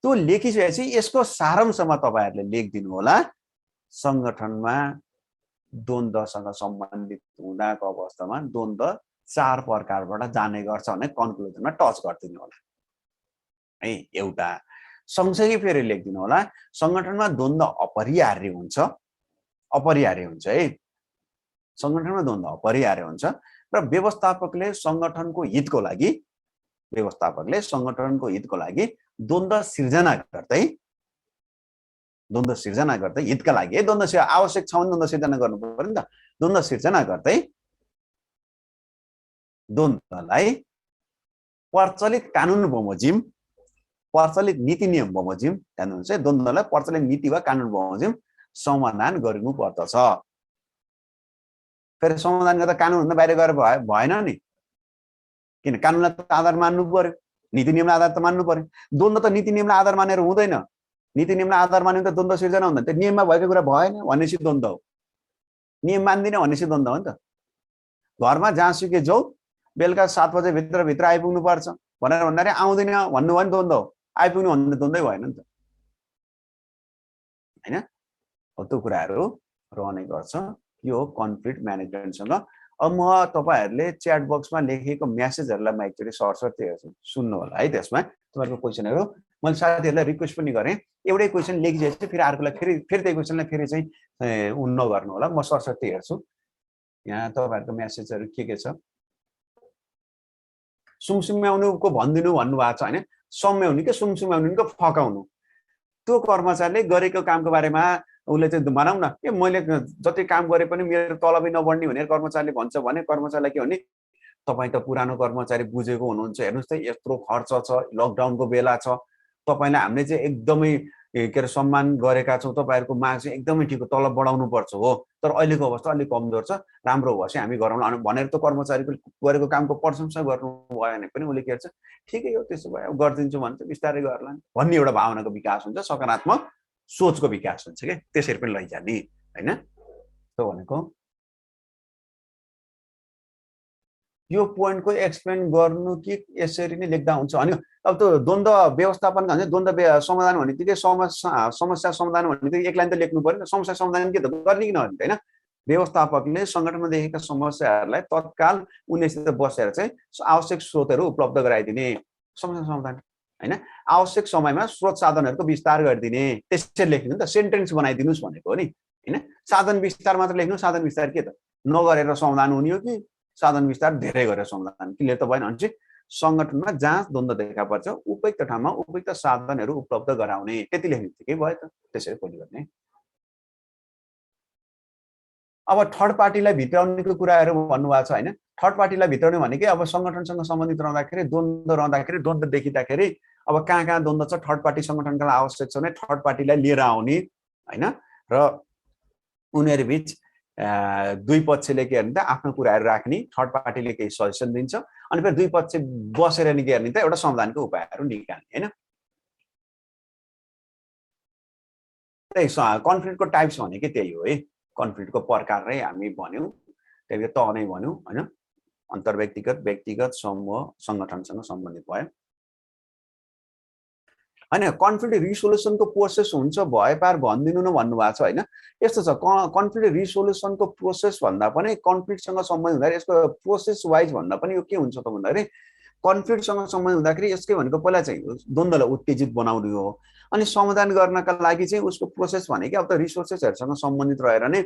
Speaker 1: त्यो लेखिसकेपछि यसको सारांशमा तपाईहरुले लेखिदिनु होला। संगठनमा द्वन्द्वसँग सम्बन्धित हुँदाको अवस्थामा द्वन्द्व 4 प्रकारबाट जाने गर्छ भने कन्क्लुजनमा टच गर्दिनु होला है। एउटा सँगसँगै फेरि लेखिदिनु होला, संगठनमा द्वन्द्व अपरिहार्य हुन्छ, अपरिहार्य हुन्छ है। संगठनमा द्वन्द्व अपरिहार्य हुन्छ र व्यवस्थापकले संगठनको हितको लागि, व्यवस्थापकले संगठनको हितको लागि द्वन्द्व सिर्जना गर्दै, द्वन्द्व सिर्जना गर्दै हितका लागि है, द्वन्द्व आवश्यक छ भने द्वन्द्व सिर्जना गर्नु पर्यो नि त। द्वन्द्व सिर्जना गर्दै द्वन्द्वलाई प्रचलित कानुन बमोजिम, प्रचलित नीति नियम बमोजिम, हेर्नुहुन्छ द्वन्द्वलाई प्रचलित नीति वा कानुन बमोजिम समाधान गर्नु पर्दछ। फेरि समाधान गर्दा कानुनभन्दा बाहिर गएर भएन नि, किन कानुनलाई त आधार मान्नु पर्यो, नीति नियमलाई आधार त मान्नु पर्यो। द्वन्द्व त नीति नियमलाई आधार मानेर हुँदैन। नीति नियमलाई आधार मानेर त द्वन्द्व सिर्जना हुँदैन। त्यो नियममा भएको कुरा भएन भनेपछि द्वन्द्व हो, नियम मान्दिन भनेपछि द्वन्द्व हो नि त। घरमा जहाँसुकै जाऊ बेलुका 7 बजे भित्र आइपुग्नु पर्छ भनेर भन्दाखेरि आउँदैन भन्नु भने द्वन्द्व हो, आइपुग्नु भन्ने द्वन्द्वै भएन नि त हैन। हो त्यो कुराहरू रहने गर्छ। यो हो कन्फ्लिक्ट म्यानेजमेन्टसँग। अब म तपाईहरुले च्याट बक्समा लेखेको मेसेजहरुलाई म एकचोटी सरसर्ती हेर्छु, सुन्नु होला है। त्यसमा तपाईहरुको क्वेशनहरु मैले साथीहरुलाई रिक्वेस्ट पनि गरे, एउटै क्वेशन लेखिसकेपछि फेरि अर्कोलाई फेरि त्यही क्वेशनलाई फेरि चाहिँ नगर्नु होला। म सरसर्ती हेर्छु यहाँ तपाईहरुको मेसेजहरु के छ। सुमसुम्याउनुको भन्दिनु भन्नुभएको छ हैन। सम्याउनु के सुमसुम्याउनुको फकाउनु, त्यो कर्मचारीले गरेको कामको बारेमा उसले चाहिँ भनौँ न के मैले जति काम गरे पनि मेरो तलबै नबढ्ने भनेर कर्मचारीले भन्छ भने कर्मचारीलाई के भने तपाई त पुरानो कर्मचारी बुझेको हुनुहुन्छ, हेर्नुस् त यत्रो खर्च छ, लकडाउनको बेला छ, तपाईलाई हामीले चाहिँ एकदमै के अरे सम्मान गरेका छौं, तपाईहरुको माग चाहिँ एकदमै ठिक हो, तलब बढाउनु पर्छ हो, तर अहिलेको अवस्था अलि कमजोर छ, राम्रो भएपछि हामी गरौँला भनेर त कर्मचारीको गरेको कामको प्रशंसा गर्नु भयो भने पनि उसले के गर्छ, ठिकै हो त्यसो भए गर्दिन्छु भन्छ, बिस्तारै गर्ला भन्ने एउटा भावनाको विकास हुन्छ, सकारात्मक सोचको विकास हुन्छ के, त्यसरी पनि लैजाने हैन। त्यो भनेको यो पोइन्टको एक्सप्लेन गर्नु कि यसरी नै लेख्दा हुन्छ अनि। अब त्यो द्वन्द्व व्यवस्थापन भन्छ, द्वन्द्व समाधान भन्ने बित्तिकै समस्या समाधान भन्ने बित्तिकै एक लाइन त लेख्नु पर्यो नि। समस्या समाधान के त गर्ने कि नगर्ने हैन। व्यवस्थापकले संगठनमा देखेका समस्याहरूलाई तत्काल उनीसित बसेर चाहिँ आवश्यक स्रोतहरू उपलब्ध गराइदिने, समस्या समाधान हैन। आवश्यक समयमा स्रोत साधनहरूको विस्तार गरिदिने, त्यसरी लेख्नु नि त, सेन्टेन्स बनाइदिनुस् भनेको हो नि हैन। साधन विस्तार मात्र लेख्नु, साधन विस्तार के त नगरेर समाधान हुने हो कि साधन विस्तार धेरै गरेर समाधान, क्लियर त भएन भने संगठनमा जहाँ द्वन्द्व देखा पर्छ उपयुक्त ठाउँमा उपयुक्त साधनहरू उपलब्ध गराउने, त्यति लेख्ने बित्तिकै भयो त, त्यसरी खोजी गर्ने। अब थर्ड पार्टीलाई भित्राउनेको कुराहरू भन्नुभएको छ हैन। थर्ड पार्टीलाई भित्राउने भनेकै अब संगठनसँग सम्बन्धित रहँदाखेरि द्वन्द्व देखिँदाखेरि अब कहाँ द्वन्द्व छ, थर्ड पार्टी संगठनका लागि आवश्यक छ भने थर्ड पार्टीलाई लिएर आउने हैन, र उनीहरु बीच दुई पक्षले के गर्ने त आफ्नो कुराहरू राख्ने, थर्ड पार्टीले केही सजेसन दिन्छ अनि फेरि दुई पक्ष बसेर नि के गर्ने त एउटा समाधानको उपायहरू निकाल्ने हैन। कन्फ्लिक्टको टाइप्स भनेकै त्यही हो है। कन्फ्लिक्टको प्रकार नै हामी भन्यौं, त्यही त नै भन्यौं हैन। अन्तर्व्यक्तिगत, व्यक्तिगत, समूह, संगठनसँग सम्बन्धित भयो हैन। कन्फ्लिक्ट रिसोल्युसनको प्रोसेस हुन्छ भए पार भन्दिनु न भन्नुभएको छ हैन। यस्तो छ, कन्फ्लिक्ट रिसोल्युसनको प्रोसेस भन्दा पनि कन्फ्लिक्टसँग सम्बन्धित हुँदाखेरि यसको प्रोसेस वाइज भन्दा पनि यो के हुन्छ त भन्दाखेरि कन्फ्लिक्टसँग सम्बन्धित हुँदाखेरि यसकै भनेको पहिला चाहिँ द्वन्द्वलाई उत्तेजित बनाउने हो, अनि समाधान गर्नका लागि चाहिँ उसको प्रोसेस भनेको अब त रिसोर्सेसहरुसँग सम्बन्धित रहेर नै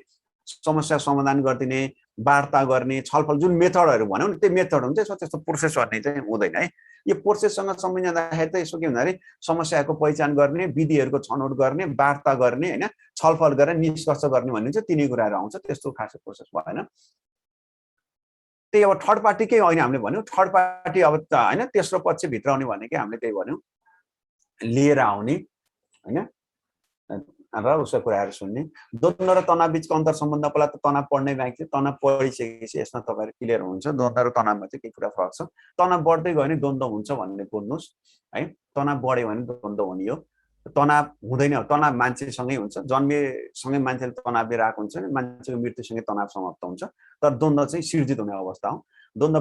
Speaker 1: समस्या समाधान गरिदिने, वार्ता गर्ने, छलफल जुन मेथडहरू भन्यौँ नि त्यो मेथड हुन्छ, यसमा त्यस्तो प्रोसेस भन्ने चाहिँ हुँदैन है। यो प्रोसेससँग सम्झिँदाखेरि त यसो के भन्दाखेरि समस्याको पहिचान गर्ने, विधिहरूको छनौट गर्ने, वार्ता गर्ने हैन, छलफल गरेर निष्कर्ष गर्ने भन्ने चाहिँ तिनै कुराहरू आउँछ, त्यस्तो खासै प्रोसेस भएन। त्यही अब थर्ड पार्टीकै होइन हामीले भन्यौँ, थर्ड पार्टी अब हैन तेस्रो पक्ष भित्र आउने भनेकै हामीले त्यही भन्यौँ, लिएर आउने हैन र उसको कुराहरू सुन्ने। द्वन्द्व र तनाव बीचको अन्तर सम्बन्ध पहिला त तनाव पढ्नै बाँकी थियो, तनाव पढिसकेपछि यसमा तपाईँहरू क्लियर हुन्छ द्वन्द्व र तनावमा चाहिँ के कुरा फरक छ। तनाव बढ्दै गयो भने द्वन्द्व हुन्छ भन्ने बुझ्नुहोस् है, तनाव बढ्यो भने द्वन्द्व हुने हो। तनाव हुँदैन, तनाव मान्छेसँगै हुन्छ, जन्मेसँगै मान्छेले तनाव लिएर आएको हुन्छ, मान्छेको मृत्युसँगै तनाव समाप्त हुन्छ, तर द्वन्द्व चाहिँ सिर्जित हुने अवस्था हो। द्वन्द्व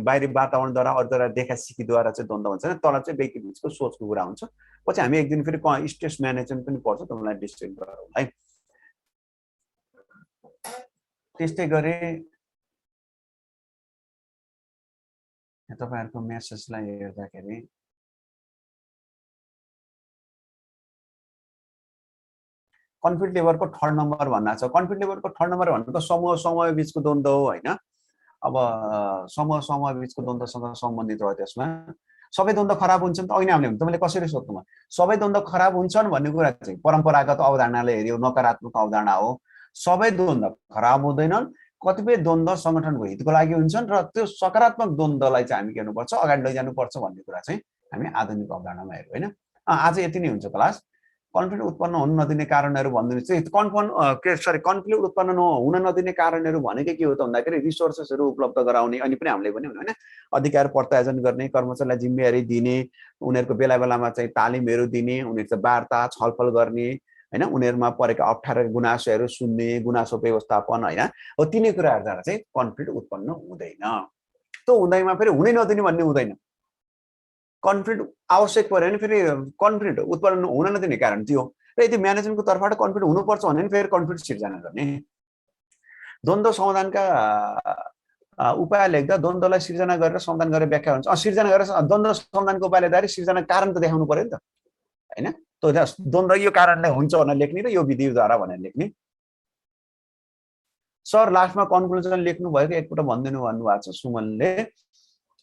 Speaker 1: बाहिरी वातावरणद्वारा अरूद्वारा देखा सिकीद्वारा चाहिँ द्वन्द्व हुन्छ, तर चाहिँ व्यक्ति बिचको सोचको कुरा हुन्छ। पछि हामी एक दिन फेरि स्ट्रेस म्यानेजमेन्ट पनि पढ्छ, तपाईँलाई डिस्ट्रिक्ट गरौँ है। त्यस्तै गरे तपाईँहरूको मेसेजलाई हेर्दाखेरि कन्फ्लिक्ट लेभलको थर्ड नम्बर भन्ना छ। कन्फ्लिक्ट लेभलको थर्ड नम्बर भनेको समूह बीचको द्वन्द्व हो हैन। अब समूह बीचको द्वन्द्वसँग सम्बन्धित हो। त्यसमा सबै द्वन्द्व खराब हुन्छन् त होइन हामीले तपाईँले कसरी सोध्नु, सबै द्वन्द्व खराब हुन्छन् भन्ने कुरा चाहिँ परम्परागत अवधारणाले हेऱ्यो नकारात्मक अवधारणा हो। सबै द्वन्द्व खराब हुँदैनन्, कतिपय द्वन्द्व संगठनको हितको लागि हुन्छन् र त्यो सकारात्मक द्वन्द्वलाई चाहिँ हामी के गर्नुपर्छ, अगाडि लैजानुपर्छ भन्ने कुरा चाहिँ हामी आधुनिक अवधारणामा हेर्यो हैन। आज यति नै हुन्छ क्लास। कन्फ्लिक्ट उत्पन्न हुन नदिने कारणहरू भनिदिनुहोस् चाहिँ कन्फ्लिक्ट उत्पन्न हुन नदिने कारणहरू भनेकै के हो त भन्दाखेरि रिसोर्सेसहरू उपलब्ध गराउने, अनि पनि हामीले भन्यौँ हैन, अधिकार प्रत्यायोजन गर्ने, कर्मचारीलाई जिम्मेवारी दिने, उनीहरूको बेला बेलामा चाहिँ तालिमहरू दिने, उनीहरू वार्ता छलफल गर्ने हैन, उनीहरूमा परेका अप्ठ्यारो गुनासोहरू सुन्ने, गुनासो व्यवस्थापन हैन, हो तिनै कुराहरूद्वारा चाहिँ कन्फ्लिक्ट उत्पन्न हुँदैन। त्यो हुँदैमा फेरि हुनै नदिने भन्ने हुँदैन। कन्फ्लिक्ट आवश्यक पर्यो भने फेरि कन्फ्लिक्ट उत्पन्न हुन नदिने कारण त्यो, र यदि म्यानेजमेन्टको तर्फबाट कन्फ्लिक्ट हुनुपर्छ भने फेरि कन्फ्लिक्ट सिर्जना गर्ने। द्वन्द्व समाधानका उपाय लेख्दा द्वन्द्वलाई सिर्जना गरेर समाधान गरेर व्याख्या हुन्छ। सिर्जना गरेर द्वन्द्व समाधानको उपाय लेख्दाखेरि सिर्जना कारण त देखाउनु पर्यो नि त हैन। त्यो द्वन्द्व यो कारणले हुन्छ भनेर लेख्ने र यो विधिद्वारा भनेर लेख्ने। सर लास्टमा कन्क्लुजन लेख्नु भएको एकपल्ट भनिदिनु भन्नुभएको छ सुमनले।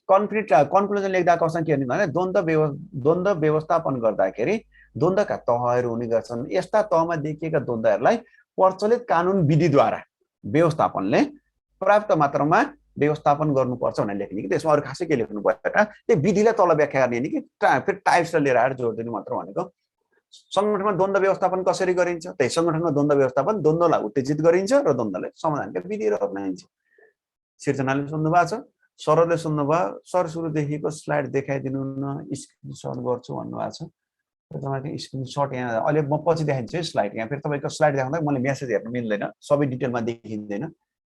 Speaker 1: कन्क्लुजन लेख्दा कसमा के भने द्वन्द्व व्यवस्थापन गर्दाखेरि द्वन्द्वका तहहरू हुने गर्छन्। यस्ता तहमा देखिएका द्वन्द्वहरूलाई प्रचलित कानुन विधिद्वारा व्यवस्थापनले पर्याप्त मात्रामा व्यवस्थापन गर्नुपर्छ भनेर लेख्ने कि त्यसमा अरू खासै के लेख्नु पर्दैन। त्यो विधिलाई तल व्याख्या गर्ने नि कि फेरि टाइप्सलाई लिएर आएर जोड दिनु मात्र भनेको। संगठनमा द्वन्द्व व्यवस्थापन कसरी गरिन्छ, त्यही संगठनमा द्वन्द्व व्यवस्थापन द्वन्द्वलाई उत्तेजित गरिन्छ र द्वन्द्वलाई समाधानका विधिहरू अपनाइन्छ। सिर्जनाले सुन्नु भएको छ, सरले सुन्नुभयो। सर सुरुदेखिको स्लाइड देखाइदिनु न, स्क्रिनसट गर्छु भन्नुभएको छ। तपाईँको स्क्रिनसट यहाँ अहिले म पछि देखाइदिन्छु है स्लाइड। यहाँ फेरि तपाईँको स्लाइड देखाउँदा मैले मेसेज हेर्नु मिल्दैन, सबै डिटेलमा देखिँदैन,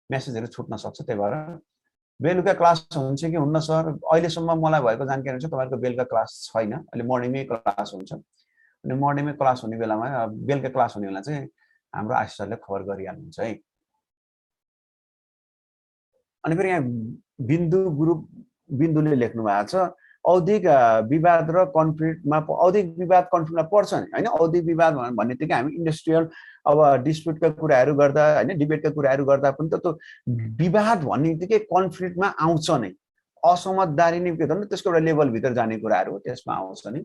Speaker 1: मेसेजहरू छुट्न सक्छ। त्यही भएर बेलुका क्लास हुन्छ कि हुन्न सर, अहिलेसम्म मलाई भएको जानकारी छ तपाईँहरूको बेलुका क्लास छैन, अहिले मर्निङमै क्लास हुन्छ। अनि मर्निङमै क्लास हुने बेलामा बेलुका क्लास हुने बेला चाहिँ हाम्रो आशिषहरूले खबर गरिहाल्नुहुन्छ है। अनि फेरि यहाँ बिन्दुले लेख्नु भएको छ औद्योगिक विवाद र कन्फ्लिक्टमा, औद्योगिक विवाद कन्फ्लिक्टमा पर्छ नि हैन। औद्योगिक विवाद भन्नेबित्तिकै हामी इन्डस्ट्रियल अब डिस्प्युटका कुराहरू गर्दा हैन, डिबेटका कुराहरू गर्दा पनि त त्यो विवाद भन्नेबित्तिकै कन्फ्लिक्टमा आउँछ नै। असमझदारी नै के भन्नु, त्यसको एउटा लेभलभित्र जाने कुराहरू त्यसमा आउँछ नि।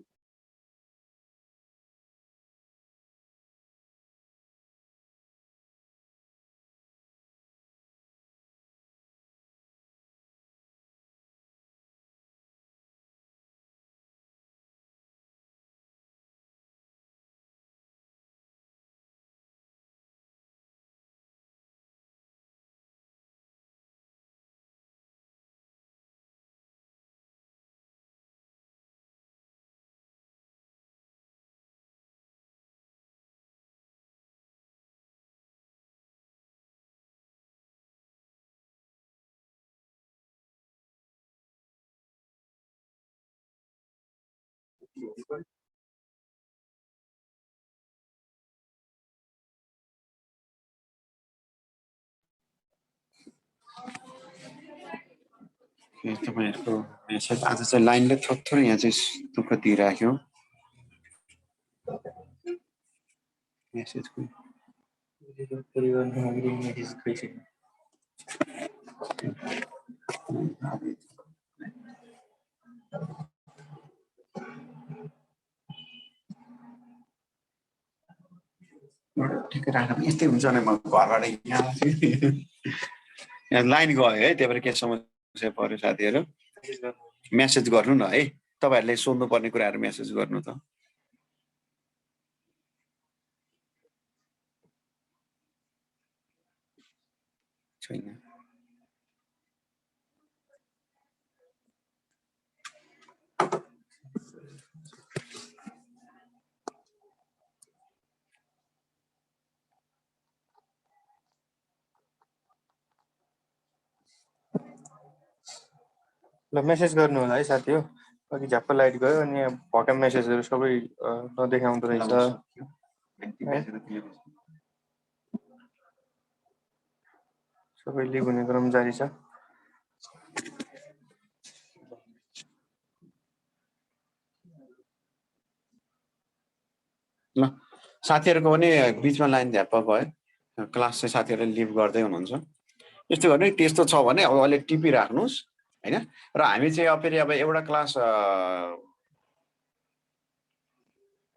Speaker 1: तपाईँहरूको मेसेज आज चाहिँ लाइनले थोरै यहाँ चाहिँ दुःख दिइराख्यो मेसेजको। ठिकै राख्नु यस्तै हुन्छ नि म घरबाट यहाँ लाइन गयो है त्यही भएर के समस्या पर्यो साथीहरू मेसेज गर्नु न है तपाईहरुले सोध्नु पर्ने कुराहरु मेसेज गर्नु त छैन
Speaker 2: ल मेसेज गर्नु होला है साथी हो अघि झ्याप्प लाइट गयो अनि भएका मेसेजहरु सबै नदेखाउँदो रहेछ सबै लिभ हुने क्रम जारी छ
Speaker 1: ल साथीहरुको पनि बीचमा लाइन झ्याप्प गयो क्लास चाहिँ साथीहरुले लिभ गर्दै हुनुहुन्छ यस्तो गर्ने त्यस्तो छ भने अब अहिले टिपी राख्नुस् हैन र हामी चाहिँ अब फेरि अब एउटा क्लास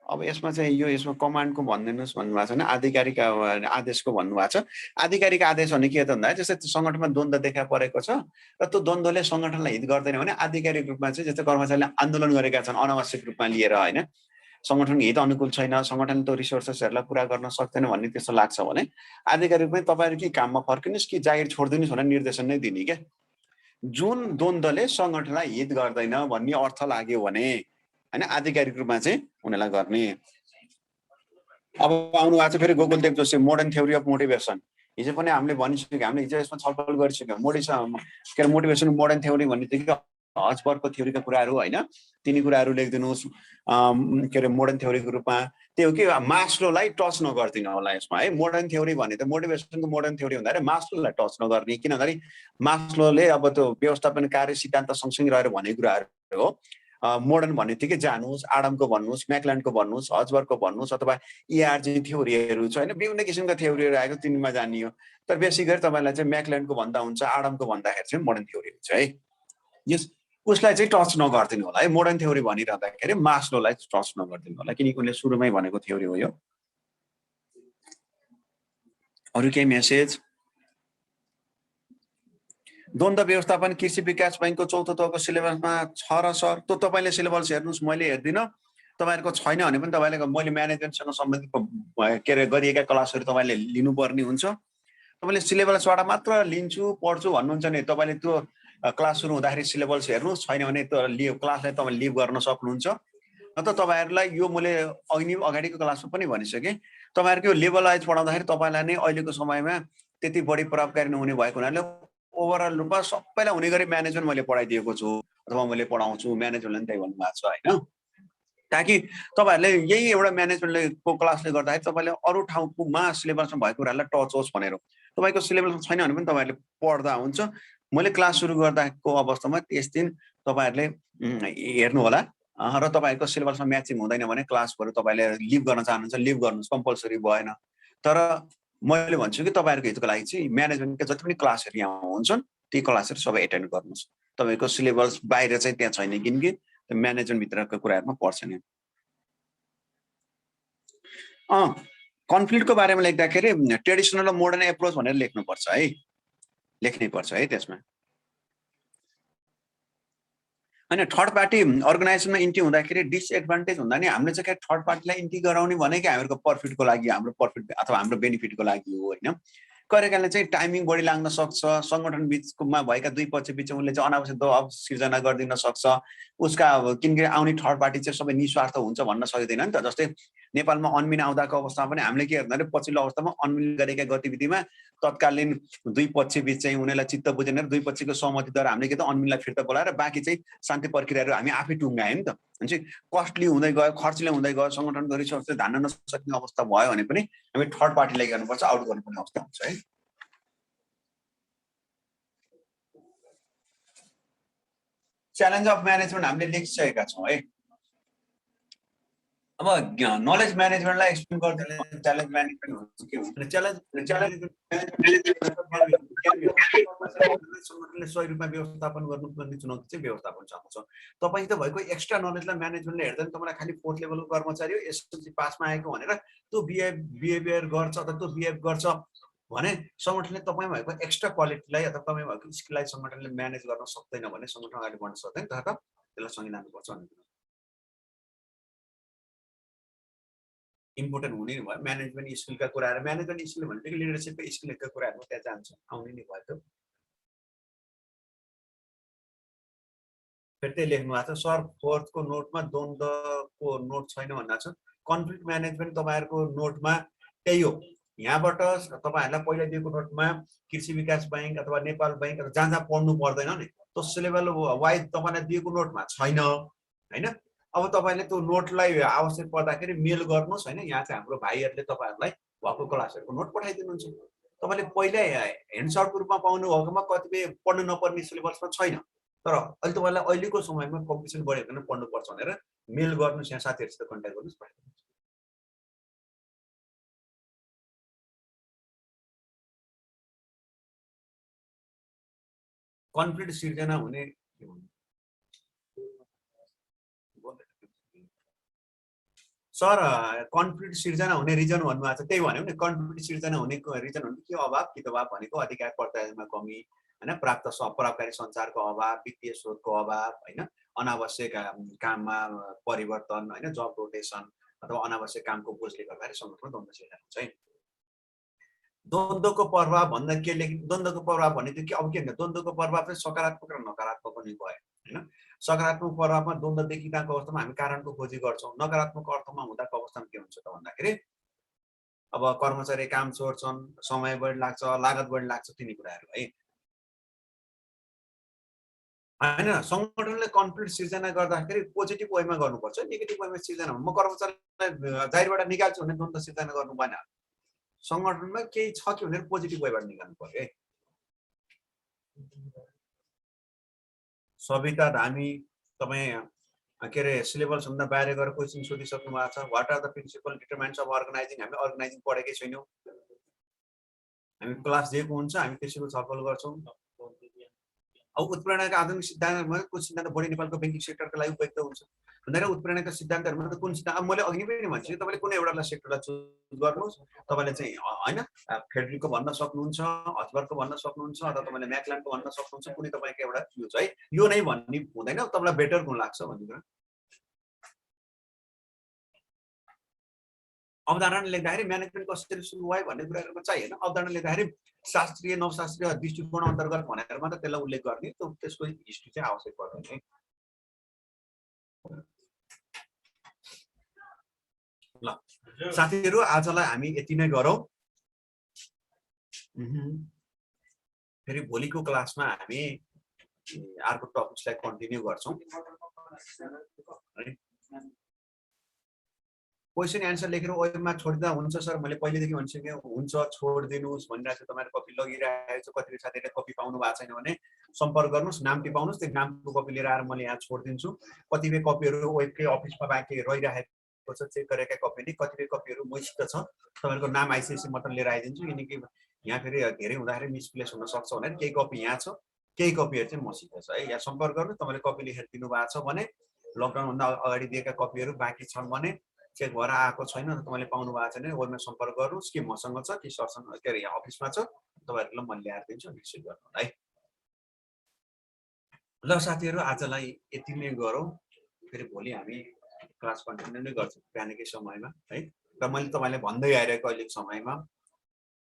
Speaker 1: अब यसमा चाहिँ यो यसमा कमान्डको भन्दिनुस् भन्नुभएको छ भने आधिकारिक आदेशको भन्नुभएको छ आधिकारिक आदेश भने के त भन्दा जस्तै संगठनमा द्वन्द्व देखा परेको छ र त्यो द्वन्द्वले संगठनलाई हित गर्दैन भने आधिकारिक रूपमा चाहिँ जस्तै कर्मचारीले आन्दोलन गरेका छन् अनावश्यक रूपमा लिएर हैन संगठनको हित अनुकूल छैन संगठनले त्यो रिसोर्सेसहरुलाई पूरा गर्न सक्दैन भन्ने त्यस्तो लाग्छ भने आधिकारिक रूपमा तपाईहरु के काममा फर्किनुस् कि जागिर छोड्दिनुस् भनेर निर्देशन नै दिने के जुन द्वन्द्वले संगठनलाई हित गर्दैन भन्ने अर्थ लाग्यो भने हैन आधिकारिक रूपमा चाहिँ उनीलाई गर्ने अब आउनु भएको छ फेरि Gokuldev Joshi modern theory of motivation हिजो पनि हामीले भनिसक्यो हामीले हिजो यसमा छलफल गरिसक्यौं मोटिभेसन मोडर्न थ्योरी भन्ने हजबर्गको थ्योरीका कुराहरु हैन तिनी कुराहरु लेख्दिनुस् के रे मोडर्न थ्योरीको रूपमा त्यो के मास्लोलाई टच नगर्दिनु होला यसमा है मोडर्न थ्योरी भने त मोटिभेसनको मोडर्न थ्योरी भन्दा मास्लोलाई टच नगर्ने किन भन्दाखेरि मास्लोले अब त्यो व्यवस्थापन कार्य सिद्धान्त सँगसँगै रहेर भनेको कुराहरु हो मोडर्न भन्ने बित्तिकै जानुस् आडमको भन्नुस् म्याकल्यान्डको भन्नुस् हजबर्गको भन्नुस् अथवा इआरजी थ्योरीहरु छ हैन विभिन्न किसिमका थ्योरीहरु आएको तिनीमा जानियो तर बेसी गरी तपाईलाई चाहिँ म्याकल्यान्डको भन्दा हुन्छ आडमको भन्दाखेरि चाहिँ मोडर्न थ्योरी हुन्छ है यस उसलाई चाहिँ टच नगर्दिनु होला है मोडर्न थ्योरी भनिरहँदाखेरि मास्लोलाई टच नगर्दिनु होला किनकि उनले सुरुमै भनेको थ्योरी हो यो अरु केही मेसेज द्वन्द्व व्यवस्थापन कृषि विकास बैंकको चौथो तहको सिलेबसमा छ र सर त्यो तपाईले सिलेबस हेर्नुस् मैले हेर्दिन तपाईहरुको छैन भने पनि तपाईले मैले म्यानेजमेन्टसँग सम्बन्धित के रे गरिएका क्लासहरु तपाईले लिनुपर्ने हुन्छ तपाईले सिलेबसबाट मात्र लिन्छु पढ्छु भन्नुहुन्छ नि तपाईले त्यो क्लास सुरु हुँदाखेरि सिलेबस हेर्नुस् छैन भने त्यो क्लासलाई तपाईले लिभ गर्न सक्नुहुन्छ न त तपाईहरुलाई यो मैले अगाडिको क्लासमा पनि भनिसके तपाईहरुको यो लेभल वाइज पढाउँदाखेरि तपाईलाई नै अहिलेको समयमा त्यति बढी प्रभावकारी नहुने भएको हुनाले ओभरअल रूपमा सबैलाई हुने गरी म्यानेजमेन्ट मैले पढाइदिएको छु अथवा मैले पढाउँछु म्यानेजमेन्टले त्यही भन्नुभएको छ हैन ताकि तपाईहरुले यही एउटा म्यानेजमेन्टले को क्लासले गर्दाखेरि तपाईले अरु ठाउँमा सिलेबसमा भएको कुरालाई टच होस् भनेर तपाईको सिलेबसमा छैन भने पनि तपाईहरुले पढ्दा हुन्छ मैले क्लास सुरु गर्दाको अवस्थामा त्यस दिन तपाईहरुले हेर्नु होला र तपाईहरुको सिलेबसमा म्याचिङ हुँदैन भने क्लासहरु तपाईले लिभ गर्न चाहनुहुन्छ लिभ गर्नुस् कम्पल्सरी भएन तर मैले भन्छु कि तपाईहरुको हितको लागि चाहिँ म्यानेजमेन्टका जति पनि क्लासहरु यहाँ हुन्छन् ती क्लासहरु सबै एटेन्ड गर्नुस् तपाईको सिलेबस बाहिर चाहिँ त्यहाँ छैन किनकि म्यानेजमेन्ट भित्रको कुराहरुमा पर्छ नि कन्फ्लिक्टको बारेमा लेख्दाखेरि ट्रेडिसनल र मोडर्न एप्रोच भनेर लेख्नुपर्छ है लेख्नै पर्छ है त्यसमा हैन थर्ड पार्टी अर्गनाइजेसनमा इन्ट्री हुँदाखेरि डिसएडभान्टेज हुँदा नि हामीले चाहिँ थर्ड पार्टीलाई इन्ट्री गराउने भनेकै हाम्रो प्रफिटको लागि हाम्रो प्रफिट अथवा हाम्रो बेनिफिटको लागि हो हैन गरेकाले चाहिँ टाइमिङ बढी लाग्न सक्छ संगठन बीचमा भएका दुई पक्ष बीच उनले चाहिँ अनावश्यक दबाव सिर्जना गरिदिन सक्छ उसका किनकि आउने थर्ड पार्टी चाहिँ सबै निस्वार्थ हुन्छ भन्न सकिदैन नि त जस्तै नेपालमा अनमिन आउँदाको अवस्थामा पनि हामीले के गर्दाखेरि पछिल्लो अवस्थामा अनमिन गरेका गतिविधिमा तत्कालीन दुई पक्ष बीच चाहिँ उनीलाई चित्त बुझेन दुई पक्षको सहमतिद्वारा हामीले के त अनमिनलाई फिर्ता बोलाएर बाँकी चाहिँ शान्ति प्रक्रियाहरू हामी आफै टुङ्गायौं नि त हुन्छ कस्टली हुँदै गयो खर्चले हुँदै गयो संगठनको रिसोर्स धान्न नसक्ने अवस्था भयो भने पनि हामी थर्ड पार्टीलाई गर्नुपर्छ आउट गर्नुपर्ने अवस्था हुन्छ है च्यालेन्ज अफ म्यानेजमेन्ट हामीले लेखिसकेका छौँ है अब नलेज म्यानेजमेन्टलाई एक्सप्लेन गर्दा च्यालेन्ज म्यानेजमेन्ट हुन्छ के हुन्छ च्यालेन्ज सङ्गठनले सही रूपमा व्यवस्थापन गर्नुपर्ने चुनौती चाहिँ व्यवस्थापनसँग छ। तपाईँ त भएको एक्स्ट्रा नलेजलाई म्यानेजमेन्टले हेर्दा तपाईँलाई खालि 4th लेभलको कर्मचारी हो एसएलसी पासमा आएको भनेर त्यो बिहेभियर गर्छ अथवा त्यो बिहेभ गर्छ भने सङ्गठनले तपाईँ भएको एक्स्ट्रा क्वालिटीलाई अथवा तपाईँ भएको स्किललाई सङ्गठनले म्यानेज गर्न सक्दैन भने सङ्गठन अगाडि बढ्न सक्दैन। तर त्यसलाई सँगै लानुपर्छ भन्ने इम्पोर्टेन्ट हुने नि भयो। म्यानेजमेन्ट स्किलका कुराहरू म्यानेजमेन्ट स्किल भनेको लिडरसिपको स्किलका कुराहरू त्यहाँ जान्छ आउने नि भयो। फेरि त्यही लेख्नु भएको छ सर 4th को नोटमा द्वन्द्वको नोट छैन भन्नु छ। कन्फ्लिक्ट म्यानेजमेन्ट तपाईँहरूको नोटमा त्यही हो। यहाँबाट तपाईँहरूलाई पहिला दिएको नोटमा कृषि विकास बैंक अथवा नेपाल बैंक अथवा जहाँ जहाँ पढ्नु पर्दैन नि त्यो सिलेबल वाइज तपाईँलाई दिएको नोटमा छैन हैन। अब तपाईँले त्यो नोटलाई आवश्यक पर्दाखेरि मेल गर्नुहोस् हैन। यहाँ चाहिँ हाम्रो भाइहरूले तपाईँहरूलाई भएको क्लासहरूको नोट पठाइदिनुहुन्छ। तपाईँले पहिल्यै ह्यान्डसआउटको रूपमा पाउनु भएकोमा कतिपय पढ्नु नपर्ने सिलेबसमा छैन। तर अहिले तपाईँलाई अहिलेको समयमा कम्पिटिसन बढ्यो भने पढ्नुपर्छ भनेर मेल गर्नुहोस्, यहाँ साथीहरूसित कन्ट्याक्ट गर्नुहोस् पठाइदिनुहोस्। कन्फ्लिक्ट सिर्जना हुने सर कन्फ्लिक्ट सिर्जना हुने रिजन भन्नुभएको छ त्यही भन्यो नि। कन्फ्लिक्ट सिर्जना हुने रिजन भनेको के अभाव कि दबाव भनेको अधिकार कर्तव्यमा कमी हैन, प्राप्त प्रभावकारी सञ्चारको अभाव, वित्तीय स्रोतको अभाव हैन, अनावश्यक काममा परिवर्तन हैन, जब रोटेसन अथवा अनावश्यक कामको बोझले गर्दाखेरि सङ्गठनमा द्वन्द्व सिर्जना हुन्छ है। द्वन्द्वको प्रभाव भन्दा के लेख द्वन्द्वको प्रभाव भने त्यो के अब के हुन्छ द्वन्द्वको प्रभाव चाहिँ सकारात्मक र नकारात्मक पनि भयो हैन। सकारात्मक प्रभावमा द्वन्द्व देखिरहेको अवस्थामा हामी कारणको खोजी गर्छौँ। नकारात्मक अर्थमा हुँदाको अवस्थामा के हुन्छ त भन्दाखेरि अब कर्मचारी काम छोड्छन्, समय बढी लाग्छ, लागत बढी लाग्छ, तिनी कुराहरू है हैन। सङ्गठनले कन्फ्लिक्ट सिर्जना गर्दाखेरि पोजिटिभ वेमा गर्नुपर्छ। नेगेटिभ वेमा सिर्जना म कर्मचारीलाई जाहिरबाट निकाल्छु भने द्वन्द्व सिर्जना गर्नु भएन। सङ्गठनमा केही छ कि भनेर पोजिटिभ वेबाट निकाल्नु पर्यो है। सविता धामी तपाईँ के अरे सिलेबस भन्दा बाहिर गएर क्वेसन सोधिसक्नु भएको छ। What are the principal determinants of organizing. हामी अर्गनाइजिङ पढेकै छैनौँ। हामी क्लास दिएको हुन्छ, हामी त्यसैको छलफल गर्छौँ। अब उत्प्रेरणाका आधुनिक सिद्धान्तहरूमा कुन सिद्धान्त बढी नेपालको ब्याङ्किङ सेक्टरका लागि उपयुक्त हुन्छ भन्दा उत्प्रेरणाका सिद्धान्तहरूमा त कुन सिद्धान्त अब मैले अघि पनि भन्छु तपाईँले कुनै एउटालाई सेक्टरलाई चुज गर्नुहोस्। तपाईँले चाहिँ हैन फेडरिकको भन्न सक्नुहुन्छ, हजबर्गको भन्न सक्नुहुन्छ अथवा तपाईँले म्याकलानको भन्न सक्नुहुन्छ। कुनै तपाईँको एउटा चुज है यो नै भन्ने हुँदैन, तपाईँलाई बेटर कुन लाग्छ भन्ने कुरा। अवधारणा लेख्दाखेरि म्यानेजमेन्ट कसरी सुरु भयो भन्ने कुराहरुमा चाहिँ हैन, अवधारणा लेख्दाखेरि शास्त्रीय नवशास्त्रीय दृष्टिकोण अन्तर्गत भनेर मात्र त्यसलाई उल्लेख गर्ने, त्यसको हिस्ट्री चाहिँ आवश्यक पर्दैन है। ल साथीहरु आजलाई हामी यति नै गरौँ। फेरि भोलिको क्लासमा हामी अर्को टपिकलाई कन्टिन्यू गर्छौं। क्वेशन एन्सर लेखेर वेबमा छोड्दा हुन्छ सर, मैले पहिलेदेखि भनिसके हुन्छ छोड्दिनुस् भनिरहेको छु। तपाईहरु कपी लगिरहेको छ, कति साथीहरुले कपी पाउनु भएको छैन भने सम्पर्क गर्नुस्, नाम टिपाउनुस्, त्यो नामको कपी लिएर आएर मैले यहाँ छोड्दिन्छु। कतिपय कपीहरु वेबकै अफिसमा बाँकी रहिरहेको छ, चेक गरेका कपी नि कतिपय कपीहरु मसित छ, तपाईहरुको नाम आइसिएससी मात्र लिएर आइदिन्छु। किनकि यहाँ फेरि धेरै हुँदाखेरि मिसप्लेस हुन सक्छ भनेर केही कपी यहाँ छ, केही कपीहरु चाहिँ मसित छ है। यहाँ सम्पर्क गर्नु, तपाईले कपी लेखेर दिनु भएको छ भने लकडाउन भन्दा अगाडि दिएका कपीहरु बाँकी छन् भने चेक भएर आएको छैन, तपाईले पाउनु भएको छैन वेबमा सम्पर्क गर्नुस् कि मसँग छ कि सरसँग के अरे यहाँ अफिसमा छ, तपाईहरुलाई म ल्याएर दिन्छु, रिसिभ गर्नु है। ल साथीहरु आजलाई यति नै गरौँ। फेरि भोलि हामी क्लास कन्टिन्यू नै गर्छौं बिहानकै समयमा है। र मैले तपाईलाई भन्दै आइरहेको अहिलेको समयमा